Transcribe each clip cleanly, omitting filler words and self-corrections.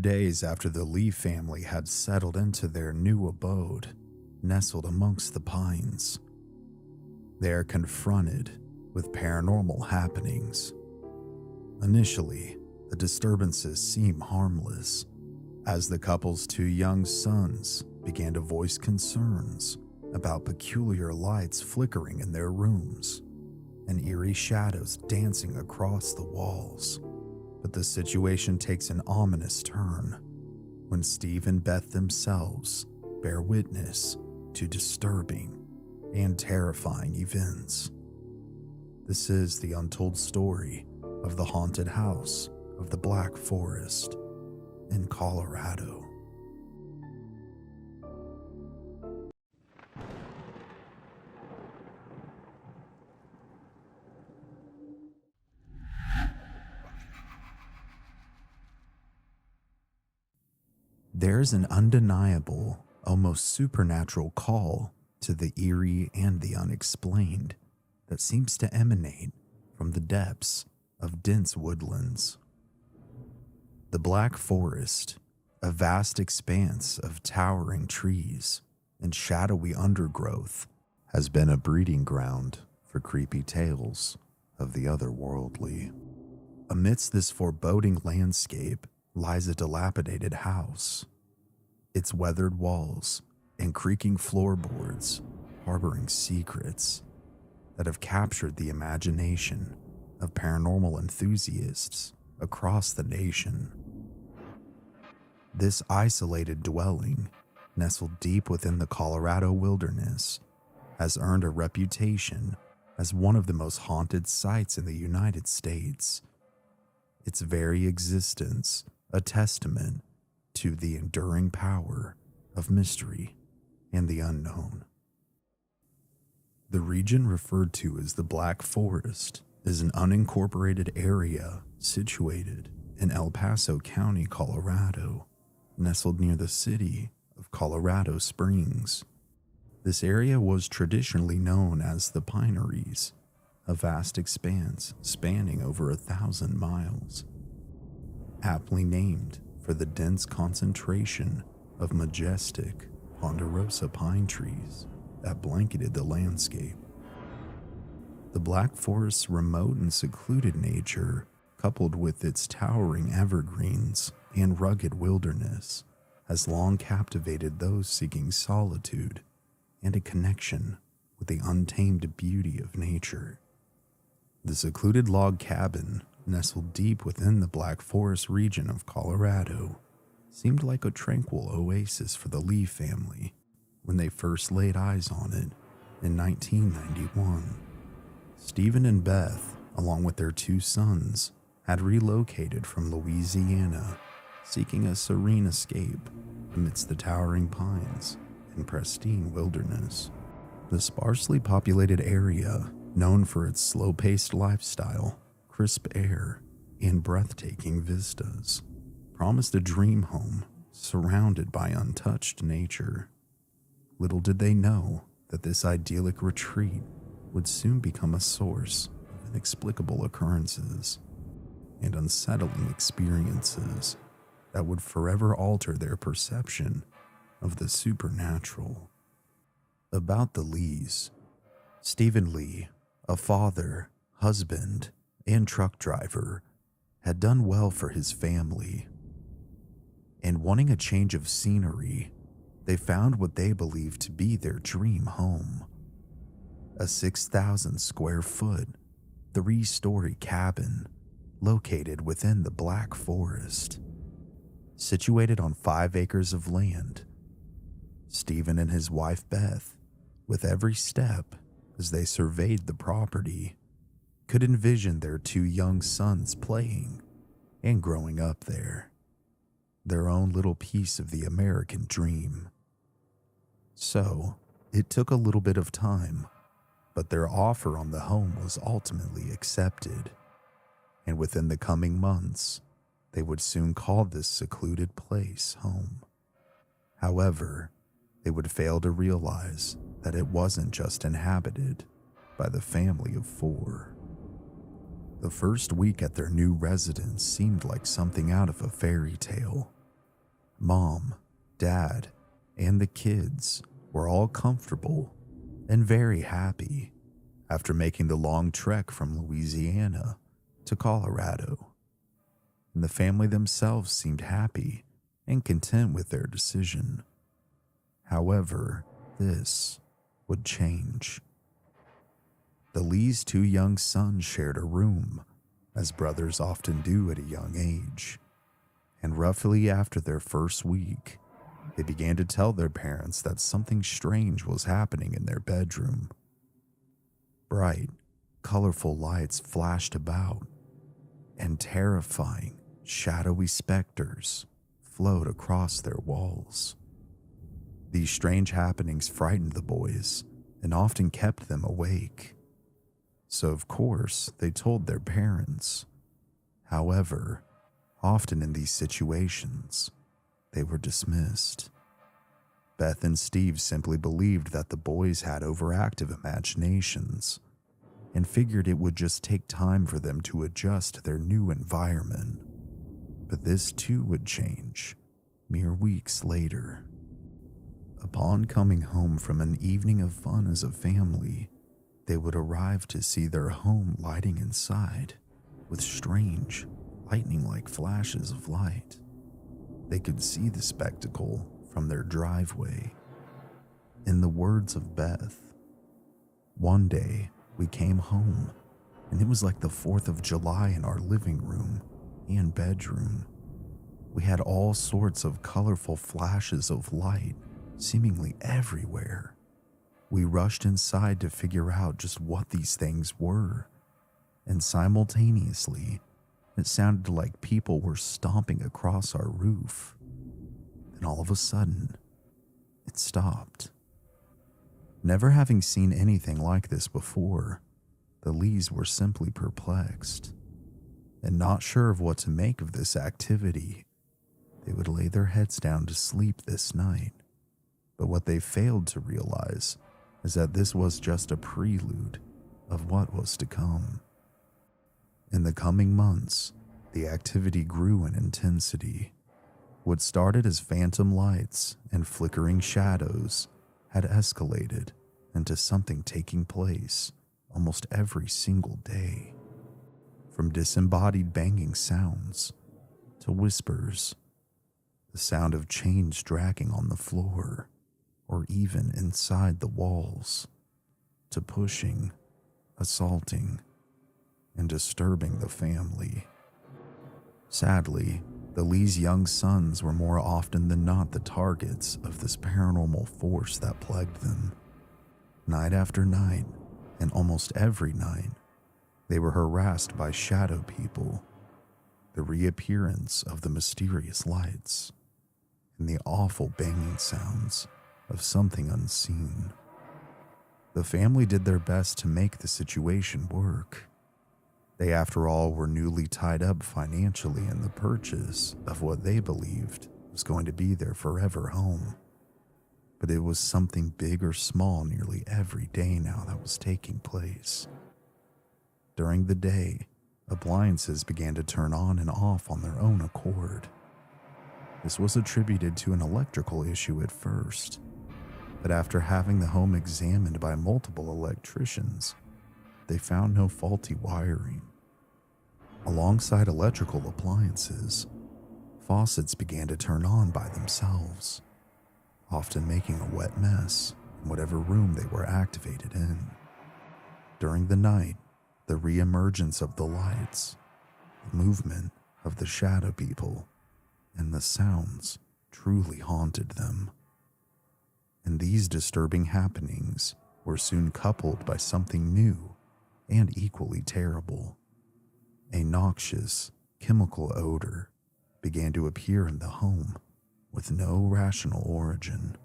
days after the Lee family had settled into their new abode, nestled amongst the pines, they are confronted with paranormal happenings. Initially, the disturbances seem harmless, as the couple's two young sons began to voice concerns about peculiar lights flickering in their rooms and eerie shadows dancing across the walls. But the situation takes an ominous turn when Steve and Beth themselves bear witness to disturbing and terrifying events. This is the untold story of the haunted house of the Black Forest in Colorado. There's an undeniable, almost supernatural call to the eerie and the unexplained that seems to emanate from the depths of dense woodlands. The Black Forest, a vast expanse of towering trees and shadowy undergrowth, has been a breeding ground for creepy tales of the otherworldly. Amidst this foreboding landscape lies a dilapidated house, its weathered walls and creaking floorboards harboring secrets that have captured the imagination of paranormal enthusiasts across the nation. This isolated dwelling, nestled deep within the Colorado wilderness, has earned a reputation as one of the most haunted sites in the United States. Its very existence a testament to the enduring power of mystery and the unknown. The region referred to as the Black Forest is an unincorporated area situated in El Paso County, Colorado, nestled near the city of Colorado Springs. This area was traditionally known as the Pineries, a vast expanse spanning over 1,000 miles, aptly named for the dense concentration of majestic ponderosa pine trees that blanketed the landscape. The Black Forest's remote and secluded nature, coupled with its towering evergreens and rugged wilderness, has long captivated those seeking solitude and a connection with the untamed beauty of nature. The secluded log cabin, nestled deep within the Black Forest region of Colorado, seemed like a tranquil oasis for the Lee family when they first laid eyes on it in 1991. Stephen and Beth, along with their two sons, had relocated from Louisiana, seeking a serene escape amidst the towering pines and pristine wilderness. The sparsely populated area, known for its slow-paced lifestyle, crisp air, and breathtaking vistas, promised a dream home surrounded by untouched nature. Little did they know that this idyllic retreat would soon become a source of inexplicable occurrences and unsettling experiences that would forever alter their perception of the supernatural. About the Lees. Stephen Lee, a father, husband, and truck driver, had done well for his family. And wanting a change of scenery, they found what they believed to be their dream home. A 6,000 square foot, 3-story cabin located within the Black Forest. Situated on 5 acres of land, Stephen and his wife Beth, with every step as they surveyed the property, could envision their 2 young sons playing and growing up there, their own little piece of the American dream. So, it took a little bit of time, but their offer on the home was ultimately accepted, and within the coming months, they would soon call this secluded place home. However, they would fail to realize that it wasn't just inhabited by the family of 4. The first week at their new residence seemed like something out of a fairy tale, Mom, Dad, and the kids were all comfortable and very happy after making the long trek from Louisiana to Colorado. And the family themselves seemed happy and content with their decision. However, this would change. The Lees' two young sons shared a room, as brothers often do at a young age. And roughly after their first week, they began to tell their parents that something strange was happening in their bedroom. Bright, colorful lights flashed about, and terrifying, shadowy specters flowed across their walls. These strange happenings frightened the boys and often kept them awake. So of course, they told their parents. However, often in these situations, they were dismissed. Beth and Steve simply believed that the boys had overactive imaginations and figured it would just take time for them to adjust to their new environment. But this too would change mere weeks later. Upon coming home from an evening of fun as a family, they would arrive to see their home lighting inside with strange, lightning-like flashes of light. They could see the spectacle from their driveway. In the words of Beth, "One day we came home and it was like the 4th of July in our living room and bedroom. We had all sorts of colorful flashes of light seemingly everywhere. We rushed inside to figure out just what these things were, and simultaneously, it sounded like people were stomping across our roof. Then all of a sudden, it stopped." Never having seen anything like this before, the Lees were simply perplexed. And not sure of what to make of this activity, they would lay their heads down to sleep this night. But what they failed to realize is that this was just a prelude of what was to come. In the coming months, the activity grew in intensity. What started as phantom lights and flickering shadows had escalated into something taking place almost every single day. From disembodied banging sounds to whispers, the sound of chains dragging on the floor, or even inside the walls, to pushing, assaulting, and disturbing the family. Sadly, the Lees' young sons were more often than not the targets of this paranormal force that plagued them. Night after night, and almost every night, they were harassed by shadow people, the reappearance of the mysterious lights, and the awful banging sounds of something unseen. The family did their best to make the situation work. They, after all, were newly tied up financially in the purchase of what they believed was going to be their forever home. But it was something big or small nearly every day now that was taking place. During the day, appliances began to turn on and off on their own accord. This was attributed to an electrical issue at first, but after having the home examined by multiple electricians, they found no faulty wiring. Alongside electrical appliances, faucets began to turn on by themselves, often making a wet mess in whatever room they were activated in. During the night, the reemergence of the lights, the movement of the shadow people, and the sounds truly haunted them. And these disturbing happenings were soon coupled by something new and equally terrible. A noxious, chemical odor began to appear in the home with no rational origin.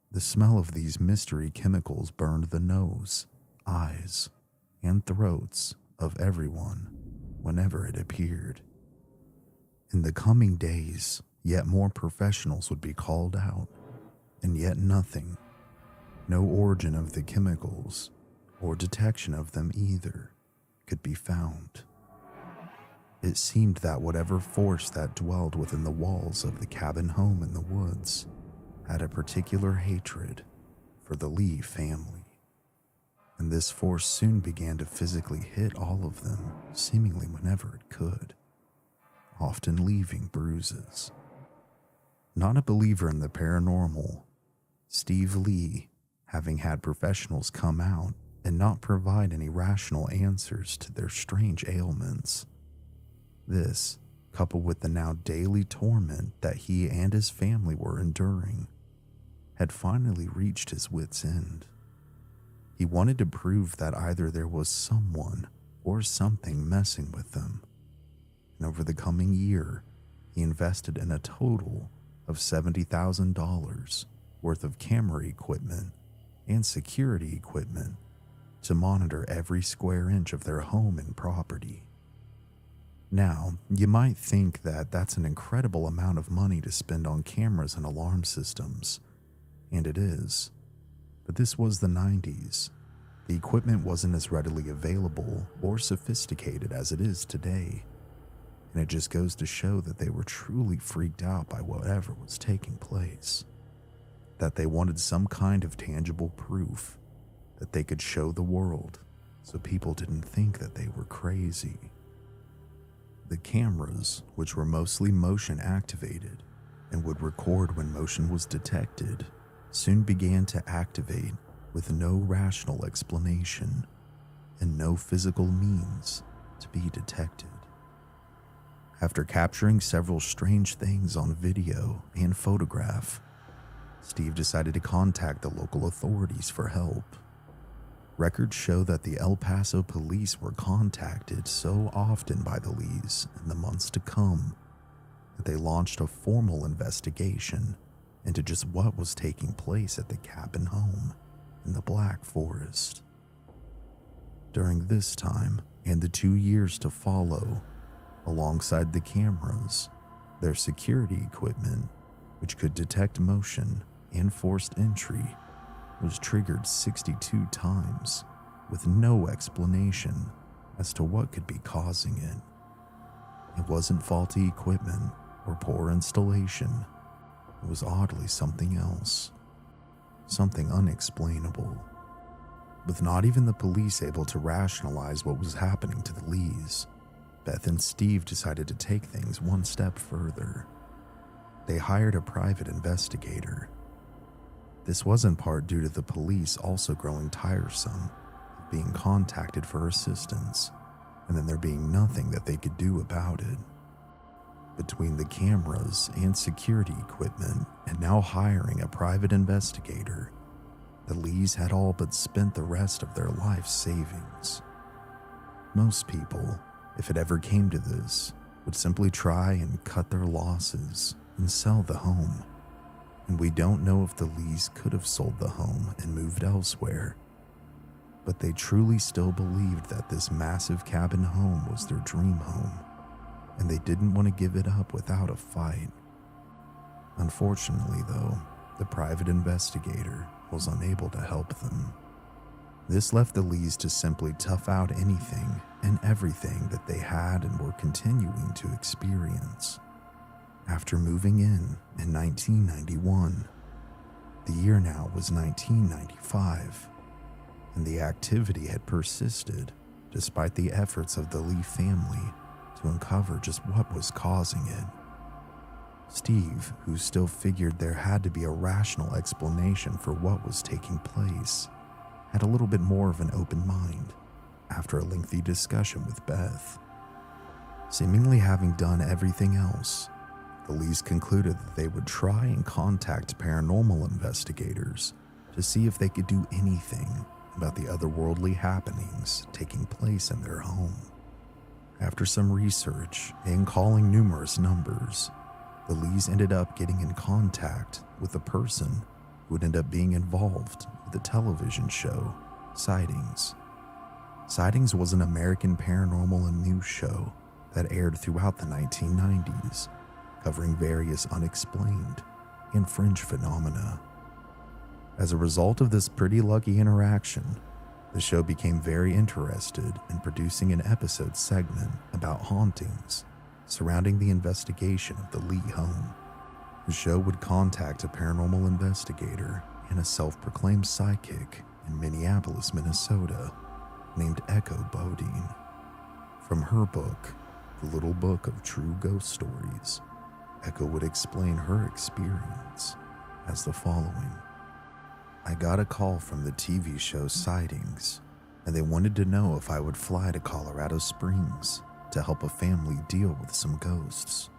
The smell of these mystery chemicals burned the nose, eyes, and throats of everyone whenever it appeared. In the coming days, yet more professionals would be called out, and yet nothing, no origin of the chemicals, or detection of them either, could be found. it seemed that whatever force that dwelled within the walls of the cabin home in the woods had a particular hatred for the Lee family. And this force soon began to physically hit all of them, seemingly whenever it could, often leaving bruises. Not a believer in the paranormal, Steve Lee, having had professionals come out and not provide any rational answers to their strange ailments. This, coupled with the now daily torment that he and his family were enduring, had finally reached his wit's end. He wanted to prove that either there was someone or something messing with them. And over the coming year, he invested in a total of $70,000 worth of camera equipment and security equipment to monitor every square inch of their home and property. Now, you might think that that's an incredible amount of money to spend on cameras and alarm systems, and it is. But this was the 90s. The equipment wasn't as readily available or sophisticated as it is today, and it just goes to show that they were truly freaked out by whatever was taking place, that they wanted some kind of tangible proof that they could show the world so people didn't think that they were crazy. The cameras, which were mostly motion activated and would record when motion was detected, soon began to activate with no rational explanation and no physical means to be detected. After capturing several strange things on video and photograph, Steve decided to contact the local authorities for help. Records show that the El Paso police were contacted so often by the Lees in the months to come that they launched a formal investigation into just what was taking place at the cabin home in the Black Forest. During this time and the 2 years to follow, alongside the cameras, their security equipment, which could detect motion and forced entry, was triggered 62 times with no explanation as to what could be causing it. It wasn't faulty equipment or poor installation. It was oddly something else, something unexplainable. With not even the police able to rationalize what was happening to the Lees, Beth and Steve decided to take things one step further. They hired a private investigator. This was in part due to the police also growing tiresome, being contacted for assistance, and then there being nothing that they could do about it. Between the cameras and security equipment, and now hiring a private investigator, the Lees had all but spent the rest of their life savings. Most people, if it ever came to this, would simply try and cut their losses and sell the home. And we don't know if the Lees could have sold the home and moved elsewhere, but they truly still believed that this massive cabin home was their dream home, and they didn't want to give it up without a fight. Unfortunately, though, the private investigator was unable to help them. This left the Lees to simply tough out anything and everything that they had and were continuing to experience. After moving in 1991, the year now was 1995, and the activity had persisted despite the efforts of the Lee family to uncover just what was causing it. Steve, who still figured there had to be a rational explanation for what was taking place, had a little bit more of an open mind after a lengthy discussion with Beth. Seemingly having done everything else, the Lees concluded that they would try and contact paranormal investigators to see if they could do anything about the otherworldly happenings taking place in their home. After some research and calling numerous numbers, the Lees ended up getting in contact with a person who would end up being involved with the television show Sightings. Sightings was an American paranormal and news show that aired throughout the 1990s, covering various unexplained and fringe phenomena. As a result of this pretty lucky interaction, The show became very interested in producing an episode segment about hauntings surrounding the investigation of the Lee home. The show would contact a paranormal investigator and a self-proclaimed psychic in Minneapolis, Minnesota, named Echo Bodine. From her book, The Little Book of True Ghost Stories, Echo would explain her experience as the following. I got a call from the TV show Sightings, and they wanted to know if I would fly to Colorado Springs to help a family deal with some ghosts.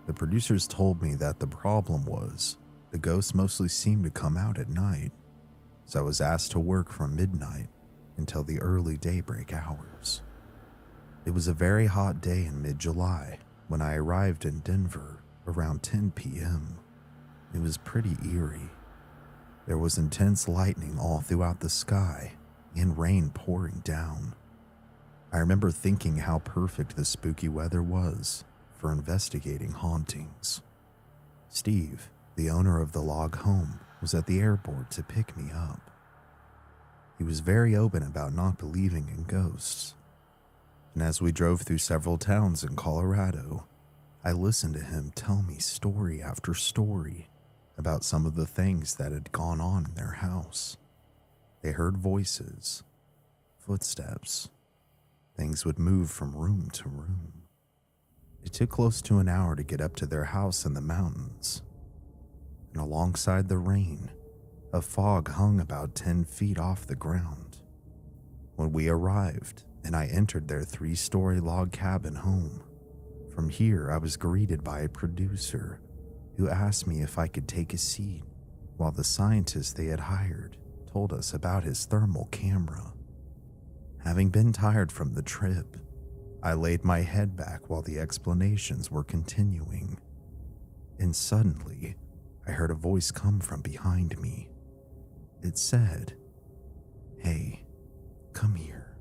The producers told me that the problem was the ghosts mostly seemed to come out at night, so I was asked to work from midnight until the early daybreak hours. It was a very hot day in mid-July when I arrived in Denver around 10 p.m. It was pretty eerie. There was intense lightning all throughout the sky and rain pouring down. I remember thinking how perfect the spooky weather was for investigating hauntings. Steve, the owner of the log home, was at the airport to pick me up. He was very open about not believing in ghosts. And as we drove through several towns in Colorado, I listened to him tell me story after story about some of the things that had gone on in their house. They heard voices, footsteps. Things would move from room to room. It took close to an hour to get up to their house in the mountains. And alongside the rain, a fog hung about 10 feet off the ground. When we arrived and I entered their 3-story log cabin home, from here I was greeted by a producer who asked me if I could take a seat while the scientist they had hired told us about his thermal camera. Having been tired from the trip, I laid my head back while the explanations were continuing. And suddenly, I heard a voice come from behind me. It said, "Hey, come here."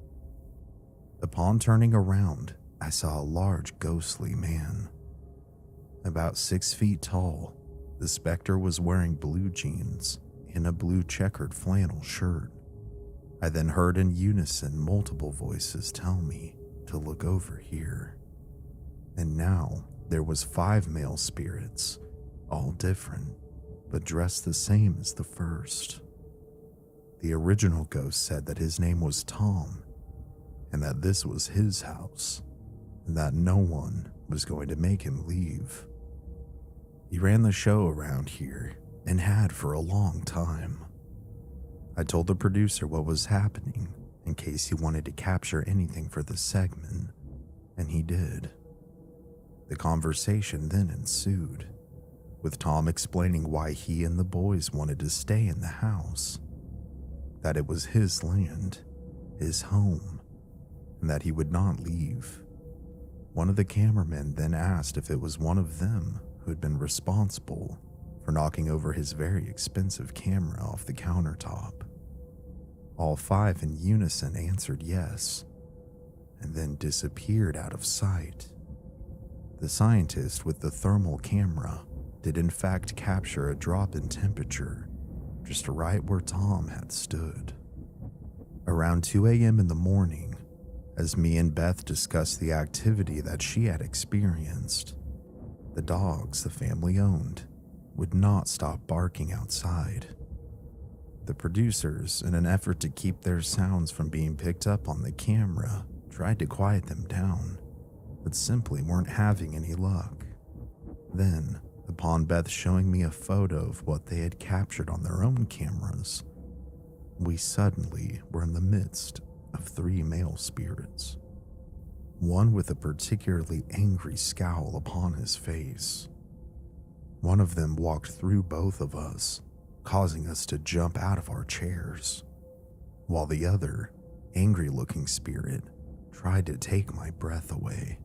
Upon turning around, I saw a large ghostly man. About 6 feet tall, the specter was wearing blue jeans and a blue checkered flannel shirt. I then heard in unison multiple voices tell me to look over here. And now there was 5 male spirits, all different, but dressed the same as the first. The original ghost said that his name was Tom, and that this was his house, and that no one was going to make him leave. He ran the show around here and had for a long time. I told the producer what was happening in case he wanted to capture anything for the segment, and he did. The conversation then ensued, with Tom explaining why he and the boys wanted to stay in the house, that it was his land, his home, and that he would not leave. One of the cameramen then asked if it was one of them who had been responsible for knocking over his very expensive camera off the countertop. All 5 in unison answered yes, and then disappeared out of sight. The scientist with the thermal camera did in fact capture a drop in temperature just right where Tom had stood. Around 2 a.m. in the morning, as me and Beth discussed the activity that she had experienced, the dogs the family owned would not stop barking outside. The producers, in an effort to keep their sounds from being picked up on the camera, tried to quiet them down, but simply weren't having any luck. Then, upon Beth showing me a photo of what they had captured on their own cameras, we suddenly were in the midst of 3 male spirits. One with a particularly angry scowl upon his face. One of them walked through both of us, causing us to jump out of our chairs, while the other, angry-looking spirit tried to take my breath away.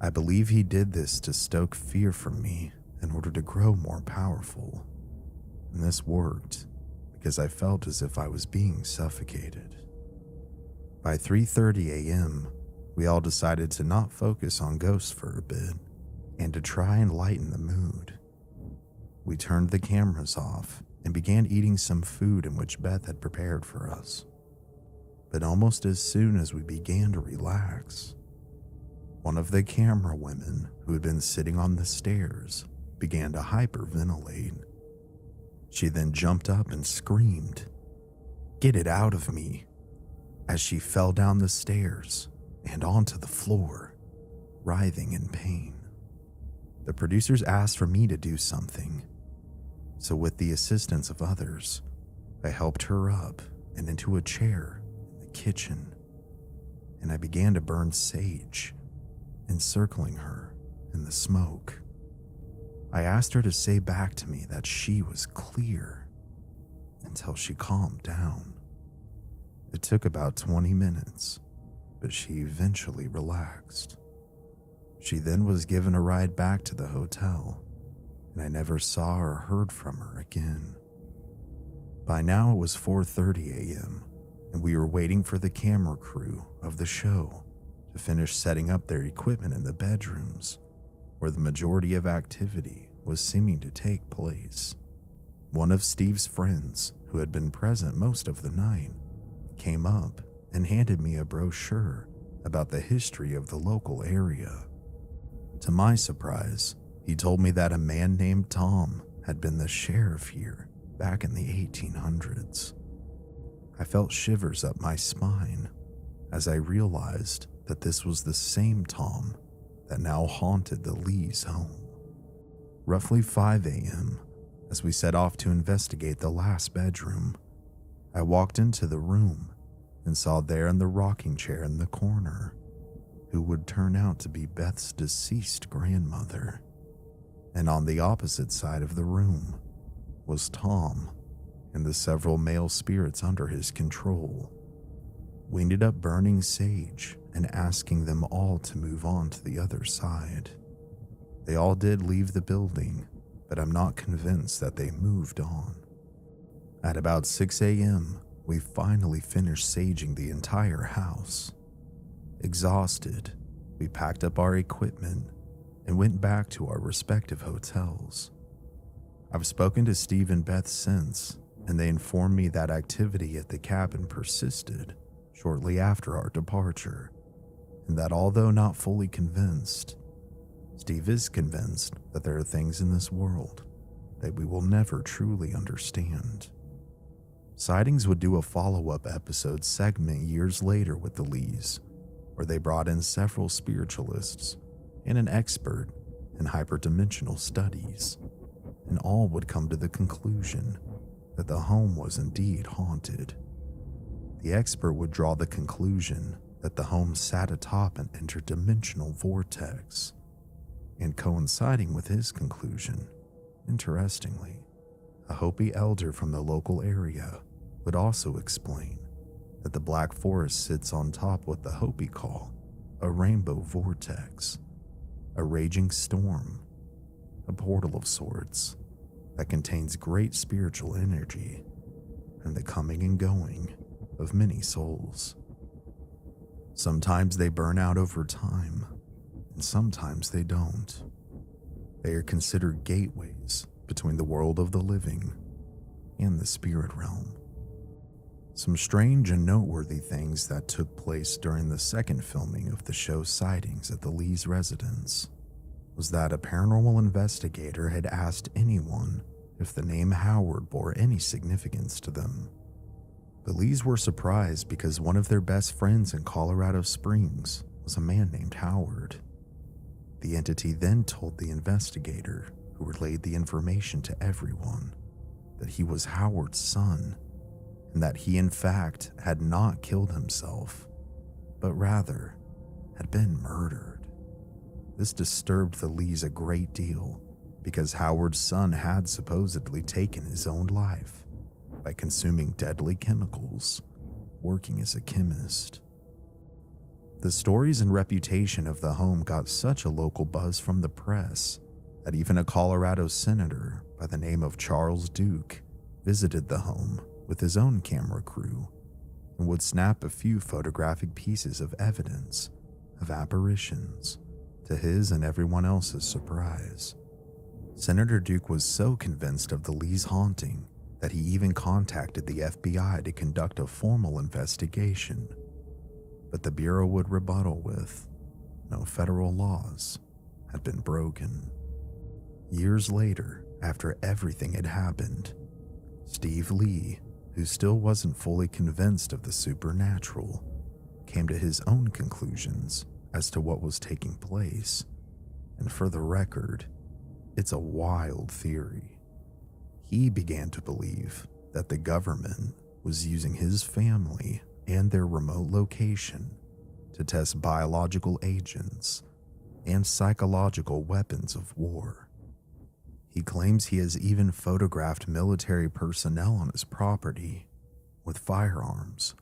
I believe he did this to stoke fear from me in order to grow more powerful, and this worked because I felt as if I was being suffocated. By 3:30 a.m., we all decided to not focus on ghosts for a bit and to try and lighten the mood. We turned the cameras off and began eating some food in which Beth had prepared for us. but almost as soon as we began to relax, one of the camera women who had been sitting on the stairs began to hyperventilate. She then jumped up and screamed, "Get it out of me," as she fell down the stairs and onto the floor, writhing in pain. The producers asked for me to do something, so with the assistance of others, I helped her up and into a chair in the kitchen, and I began to burn sage, encircling her in the smoke. I asked her to say back to me that she was clear until she calmed down. It took about 20 minutes, but she eventually relaxed. She then was given a ride back to the hotel, and I never saw or heard from her again. By now it was 4:30 a.m., and we were waiting for the camera crew of the show to finish setting up their equipment in the bedrooms, where the majority of activity was seeming to take place. One of Steve's friends, who had been present most of the night, came up and handed me a brochure about the history of the local area. To my surprise, he told me that a man named Tom had been the sheriff here back in the 1800s. I felt shivers up my spine as I realized that this was the same Tom that now haunted the Lees' home. Roughly 5 a.m., as we set off to investigate the last bedroom, I walked into the room and saw there in the rocking chair in the corner who would turn out to be Beth's deceased grandmother. And on the opposite side of the room was Tom and the several male spirits under his control. We ended up burning sage and asking them all to move on to the other side. They all did leave the building, but I'm not convinced that they moved on. At about 6 a.m., we finally finished saging the entire house. Exhausted, we packed up our equipment and went back to our respective hotels. I've spoken to Steve and Beth since, and they informed me that activity at the cabin persisted shortly after our departure, and that although not fully convinced, Steve is convinced that there are things in this world that we will never truly understand. Sightings would do a follow-up episode segment years later with the Lees, where they brought in several spiritualists and an expert in hyperdimensional studies, and all would come to the conclusion that the home was indeed haunted. The expert would draw the conclusion that the home sat atop an interdimensional vortex, and coinciding with his conclusion, interestingly, a Hopi elder from the local area would also explain that the Black Forest sits on top what the Hopi call a rainbow vortex, a raging storm, a portal of sorts that contains great spiritual energy and the coming and going of many souls. Sometimes they burn out over time, and sometimes they don't. They are considered gateways between the world of the living and the spirit realm. Some strange and noteworthy things that took place during the second filming of the show's sightings at the Lees' residence was that a paranormal investigator had asked anyone if the name Howard bore any significance to them. The Lees were surprised because one of their best friends in Colorado Springs was a man named Howard. The entity then told the investigator, who relayed the information to everyone, that he was Howard's son, and that he in fact had not killed himself, but rather had been murdered. This disturbed the Lees a great deal because Howard's son had supposedly taken his own life by consuming deadly chemicals, working as a chemist. The stories and reputation of the home got such a local buzz from the press that even a Colorado senator by the name of Charles Duke visited the home with his own camera crew and would snap a few photographic pieces of evidence of apparitions, to his and everyone else's surprise. Senator Duke was so convinced of the Lees' haunting that he even contacted the FBI to conduct a formal investigation, but the Bureau would rebuttal with, no federal laws had been broken. Years later, after everything had happened, Steve Lee, who still wasn't fully convinced of the supernatural, came to his own conclusions as to what was taking place. And for the record, it's a wild theory. He began to believe that the government was using his family and their remote location to test biological agents and psychological weapons of war. He claims he has even photographed military personnel on his property with firearms,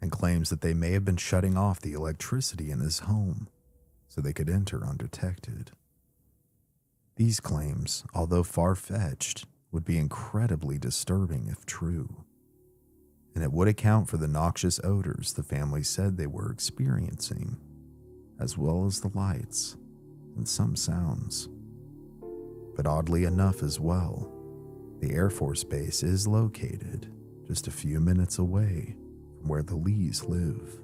and claims that they may have been shutting off the electricity in his home so they could enter undetected. These claims, although far-fetched, would be incredibly disturbing if true, and it would account for the noxious odors the family said they were experiencing, as well as the lights and some sounds. But oddly enough as well, the Air Force Base is located just a few minutes away from where the Lees live.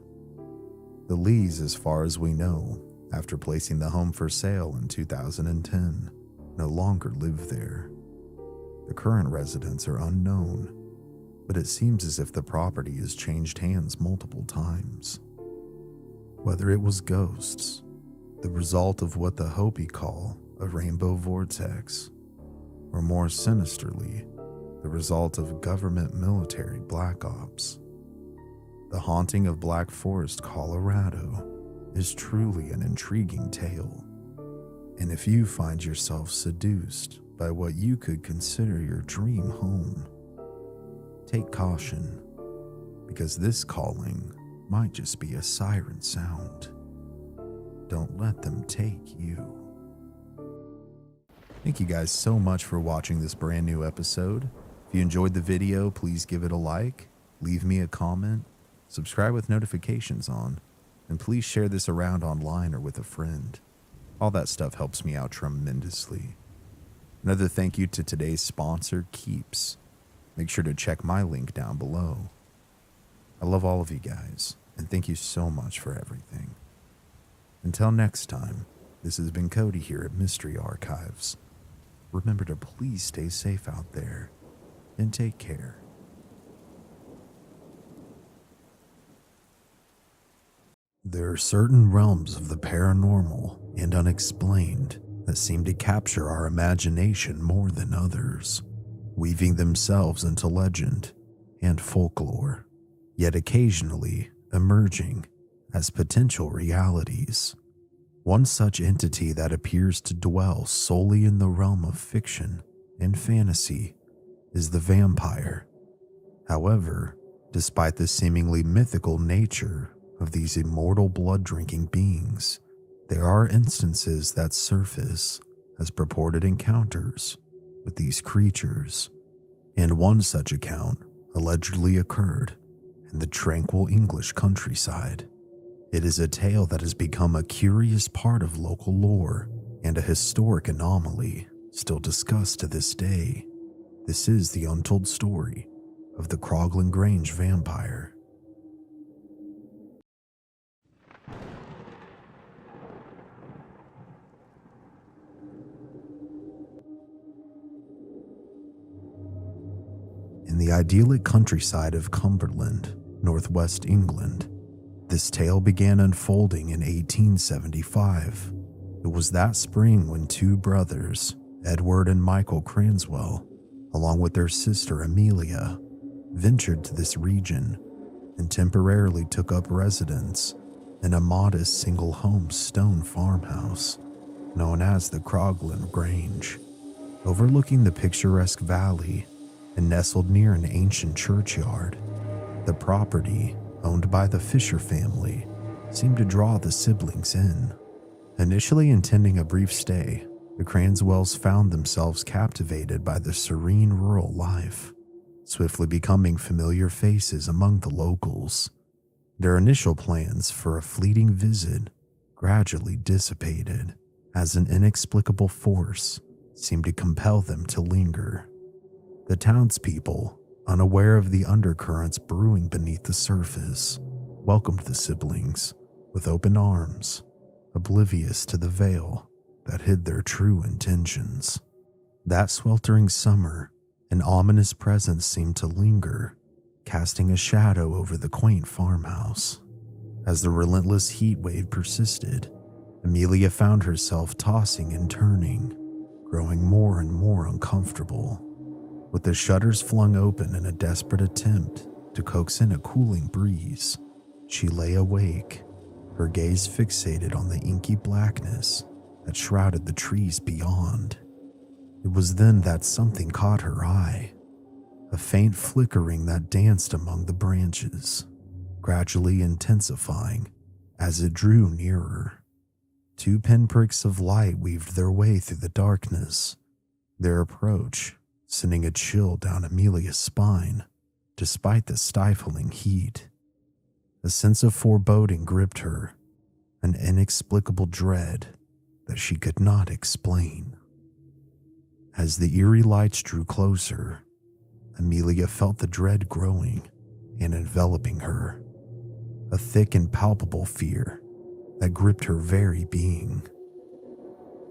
The Lees, as far as we know, after placing the home for sale in 2010, no longer live there. The current residents are unknown, but it seems as if the property has changed hands multiple times. Whether it was ghosts, the result of what the Hopi call a rainbow vortex, or more sinisterly, the result of government military black ops. The haunting of Black Forest, Colorado is truly an intriguing tale. And if you find yourself seduced by what you could consider your dream home, take caution, because this calling might just be a siren sound. Don't let them take you. Thank you guys so much for watching this brand new episode. If you enjoyed the video, please give it a like, leave me a comment, subscribe with notifications on, and please share this around online or with a friend. All that stuff helps me out tremendously. Another thank you to today's sponsor, Keeps. Make sure to check my link down below. I love all of you guys, and thank you so much for everything. Until next time, this has been Cody here at Mystery Archives. Remember to please stay safe out there, and take care. There are certain realms of the paranormal and unexplained that seem to capture our imagination more than others, weaving themselves into legend and folklore, yet occasionally emerging as potential realities. One such entity that appears to dwell solely in the realm of fiction and fantasy is the vampire. However, despite the seemingly mythical nature of these immortal blood-drinking beings, there are instances that surface as purported encounters with these creatures, and one such account allegedly occurred in the tranquil English countryside. It is a tale that has become a curious part of local lore and a historic anomaly still discussed to this day. This is the untold story of the Crogland Grange vampire. In the idyllic countryside of Cumberland, northwest England, this tale began unfolding in 1875. It was that spring when two brothers, Edward and Michael Cranswell, along with their sister Amelia, ventured to this region and temporarily took up residence in a modest single-home stone farmhouse known as the Crogland Grange, overlooking the picturesque valley and nestled near an ancient churchyard. The property, owned by the Fisher family, seemed to draw the siblings in. Initially intending a brief stay, the Cranswells found themselves captivated by the serene rural life, swiftly becoming familiar faces among the locals. Their initial plans for a fleeting visit gradually dissipated as an inexplicable force seemed to compel them to linger. The townspeople, unaware of the undercurrents brewing beneath the surface, welcomed the siblings with open arms, oblivious to the veil that hid their true intentions. That sweltering summer, an ominous presence seemed to linger, casting a shadow over the quaint farmhouse. As the relentless heat wave persisted, Amelia found herself tossing and turning, growing more and more uncomfortable. With the shutters flung open in a desperate attempt to coax in a cooling breeze, she lay awake, her gaze fixated on the inky blackness that shrouded the trees beyond. It was then that something caught her eye, a faint flickering that danced among the branches, gradually intensifying as it drew nearer. 2 pinpricks of light weaved their way through the darkness, their approach sending a chill down Amelia's spine despite the stifling heat. A sense of foreboding gripped her, an inexplicable dread that she could not explain. As the eerie lights drew closer, Amelia felt the dread growing and enveloping her, a thick and palpable fear that gripped her very being.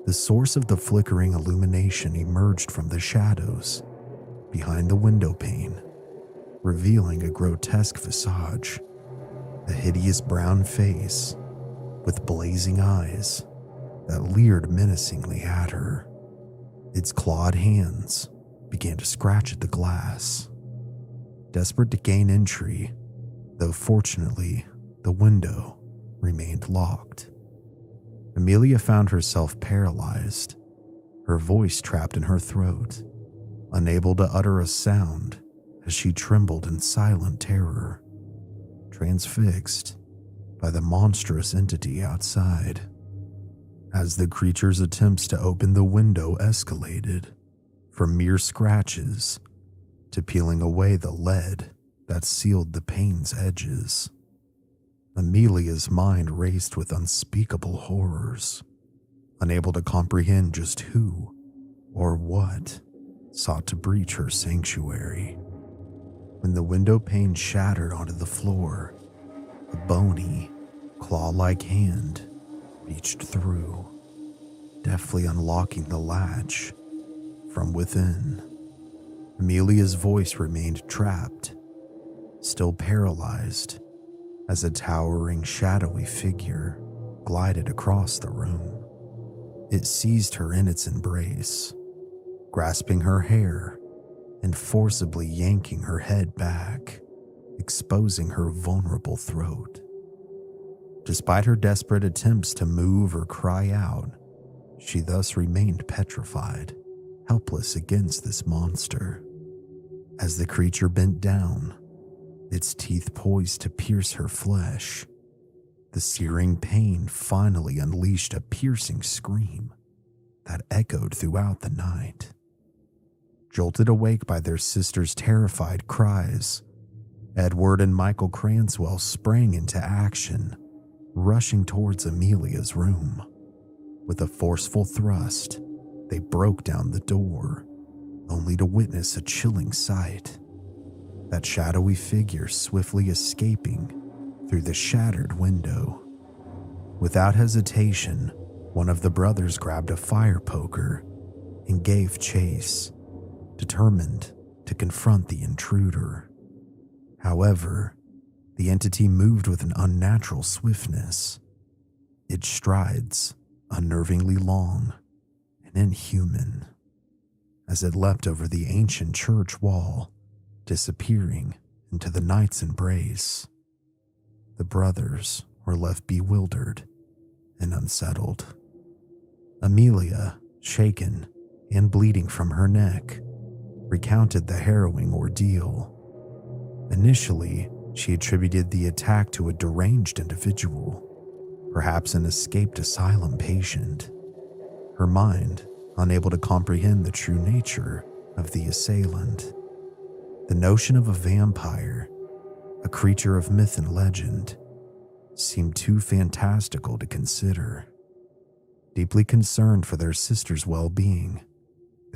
The source of the flickering illumination emerged from the shadows behind the window pane, revealing a grotesque visage, a hideous brown face with blazing eyes that leered menacingly at her. Its clawed hands began to scratch at the glass. Desperate to gain entry, though fortunately the window remained locked, Amelia found herself paralyzed, her voice trapped in her throat, unable to utter a sound as she trembled in silent terror, transfixed by the monstrous entity outside. As the creature's attempts to open the window escalated, from mere scratches to peeling away the lead that sealed the pane's edges, Amelia's mind raced with unspeakable horrors, unable to comprehend just who or what sought to breach her sanctuary. When the window pane shattered onto the floor, a bony, claw-like hand reached through, deftly unlocking the latch from within. Amelia's voice remained trapped, still paralyzed, as a towering, shadowy figure glided across the room. It seized her in its embrace, grasping her hair and forcibly yanking her head back, exposing her vulnerable throat. Despite her desperate attempts to move or cry out, she thus remained petrified, helpless against this monster. As the creature bent down, its teeth poised to pierce her flesh, the searing pain finally unleashed a piercing scream that echoed throughout the night. Jolted awake by their sister's terrified cries, Edward and Michael Cranswell sprang into action, rushing towards Amelia's room. With a forceful thrust, they broke down the door, only to witness a chilling sight. That shadowy figure swiftly escaping through the shattered window. Without hesitation, one of the brothers grabbed a fire poker and gave chase, determined to confront the intruder. However, the entity moved with an unnatural swiftness, its strides unnervingly long and inhuman, as it leapt over the ancient church wall, disappearing into the night's embrace. The brothers were left bewildered and unsettled. Amelia, shaken and bleeding from her neck, recounted the harrowing ordeal. Initially, she attributed the attack to a deranged individual, perhaps an escaped asylum patient. Her mind unable to comprehend the true nature of the assailant. The notion of a vampire, a creature of myth and legend, seemed too fantastical to consider. Deeply concerned for their sister's well-being,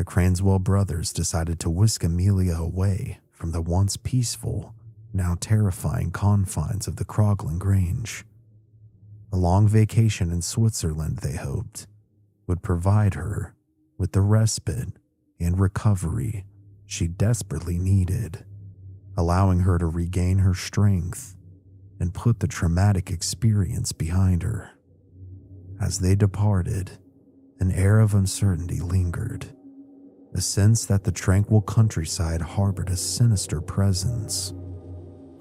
the Cranswell brothers decided to whisk Amelia away from the once peaceful, now terrifying confines of the Croglan Grange. A long vacation in Switzerland, they hoped, would provide her with the respite and recovery she desperately needed, allowing her to regain her strength and put the traumatic experience behind her. As they departed, an air of uncertainty lingered, a sense that the tranquil countryside harbored a sinister presence,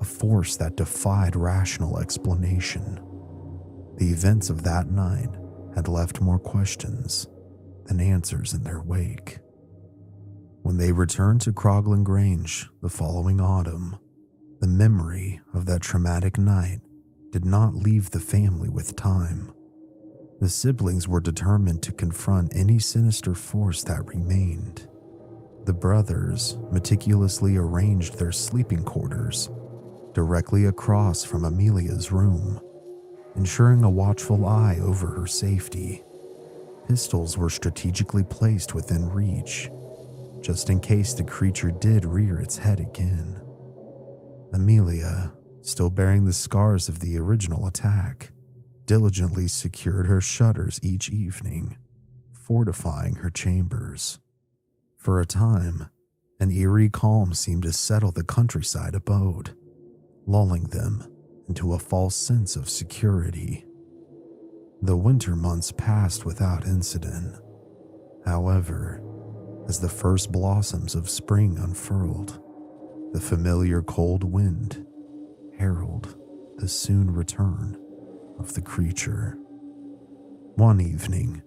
a force that defied rational explanation. The events of that night had left more questions than answers in their wake. When they returned to Croglan Grange the following autumn, the memory of that traumatic night did not leave the family with time. The siblings were determined to confront any sinister force that remained. The brothers meticulously arranged their sleeping quarters directly across from Amelia's room, ensuring a watchful eye over her safety. Pistols were strategically placed within reach, just in case the creature did rear its head again. Amelia, still bearing the scars of the original attack, diligently secured her shutters each evening, fortifying her chambers. For a time, an eerie calm seemed to settle the countryside abode, lulling them into a false sense of security. The winter months passed without incident. However, as the first blossoms of spring unfurled, the familiar cold wind heralded the soon return of the creature. One evening,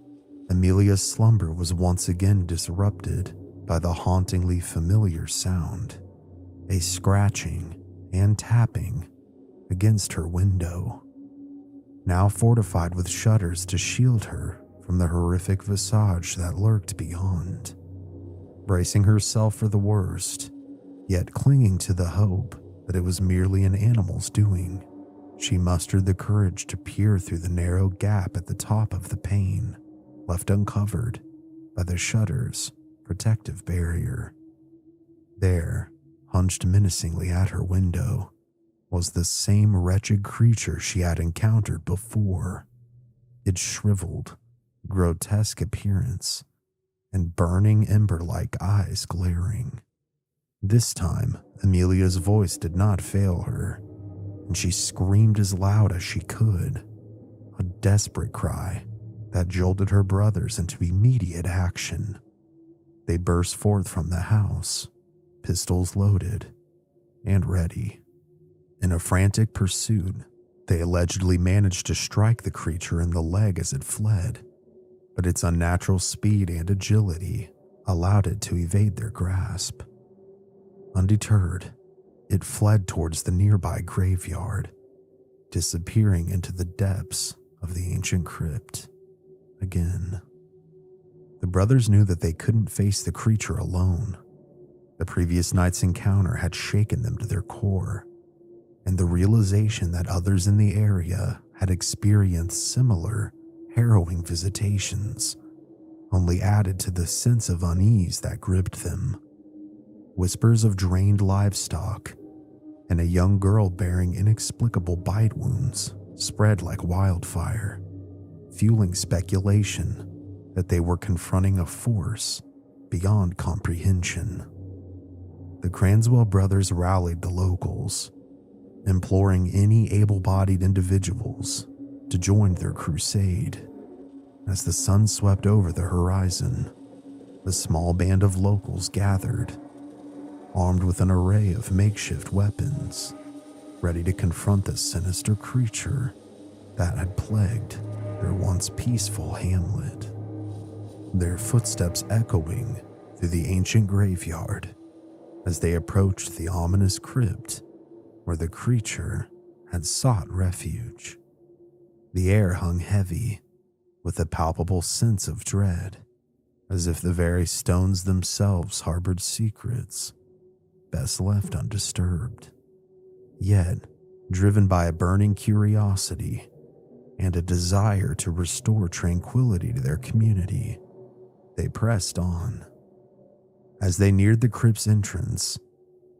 Amelia's slumber was once again disrupted by the hauntingly familiar sound, a scratching and tapping against her window. Now fortified with shutters to shield her from the horrific visage that lurked beyond. Bracing herself for the worst, yet clinging to the hope that it was merely an animal's doing, she mustered the courage to peer through the narrow gap at the top of the pane, left uncovered by the shutter's protective barrier. There, hunched menacingly at her window, was the same wretched creature she had encountered before, its shriveled, grotesque appearance and burning ember-like eyes glaring. This time, Amelia's voice did not fail her, and she screamed as loud as she could, a desperate cry that jolted her brothers into immediate action. They burst forth from the house, pistols loaded and ready. In a frantic pursuit, they allegedly managed to strike the creature in the leg as it fled, but its unnatural speed and agility allowed it to evade their grasp. Undeterred, it fled towards the nearby graveyard, disappearing into the depths of the ancient crypt again. The brothers knew that they couldn't face the creature alone. The previous night's encounter had shaken them to their core, and the realization that others in the area had experienced similar, harrowing visitations only added to the sense of unease that gripped them. Whispers of drained livestock and a young girl bearing inexplicable bite wounds spread like wildfire, fueling speculation that they were confronting a force beyond comprehension. The Cranswell brothers rallied the locals, imploring any able-bodied individuals to join their crusade. As the sun swept over the horizon, the small band of locals gathered, armed with an array of makeshift weapons, ready to confront the sinister creature that had plagued their once peaceful hamlet. Their footsteps echoing through the ancient graveyard as they approached the ominous crypt where the creature had sought refuge. The air hung heavy with a palpable sense of dread, as if the very stones themselves harbored secrets best left undisturbed. Yet, driven by a burning curiosity and a desire to restore tranquility to their community, they pressed on. As they neared the crypt's entrance,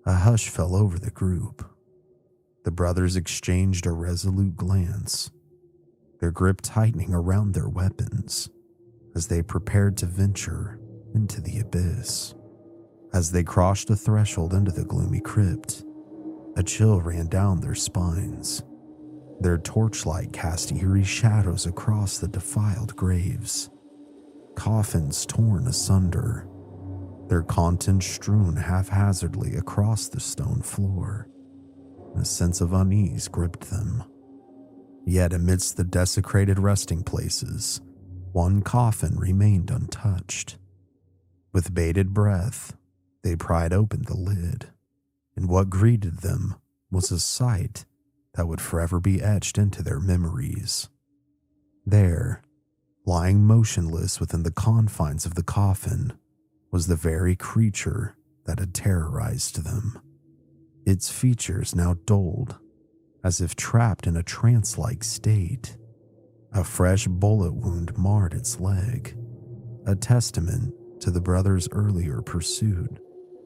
a hush fell over the group. The brothers exchanged a resolute glance, their grip tightening around their weapons as they prepared to venture into the abyss. As they crossed the threshold into the gloomy crypt, a chill ran down their spines. Their torchlight cast eerie shadows across the defiled graves, coffins torn asunder, their contents strewn haphazardly across the stone floor. A sense of unease gripped them. Yet amidst the desecrated resting places, one coffin remained untouched. With bated breath, they pried open the lid, and what greeted them was a sight that would forever be etched into their memories. There, lying motionless within the confines of the coffin, was the very creature that had terrorized them. Its features now dulled, as if trapped in a trance-like state. A fresh bullet wound marred its leg, a testament to the brothers' earlier pursuit,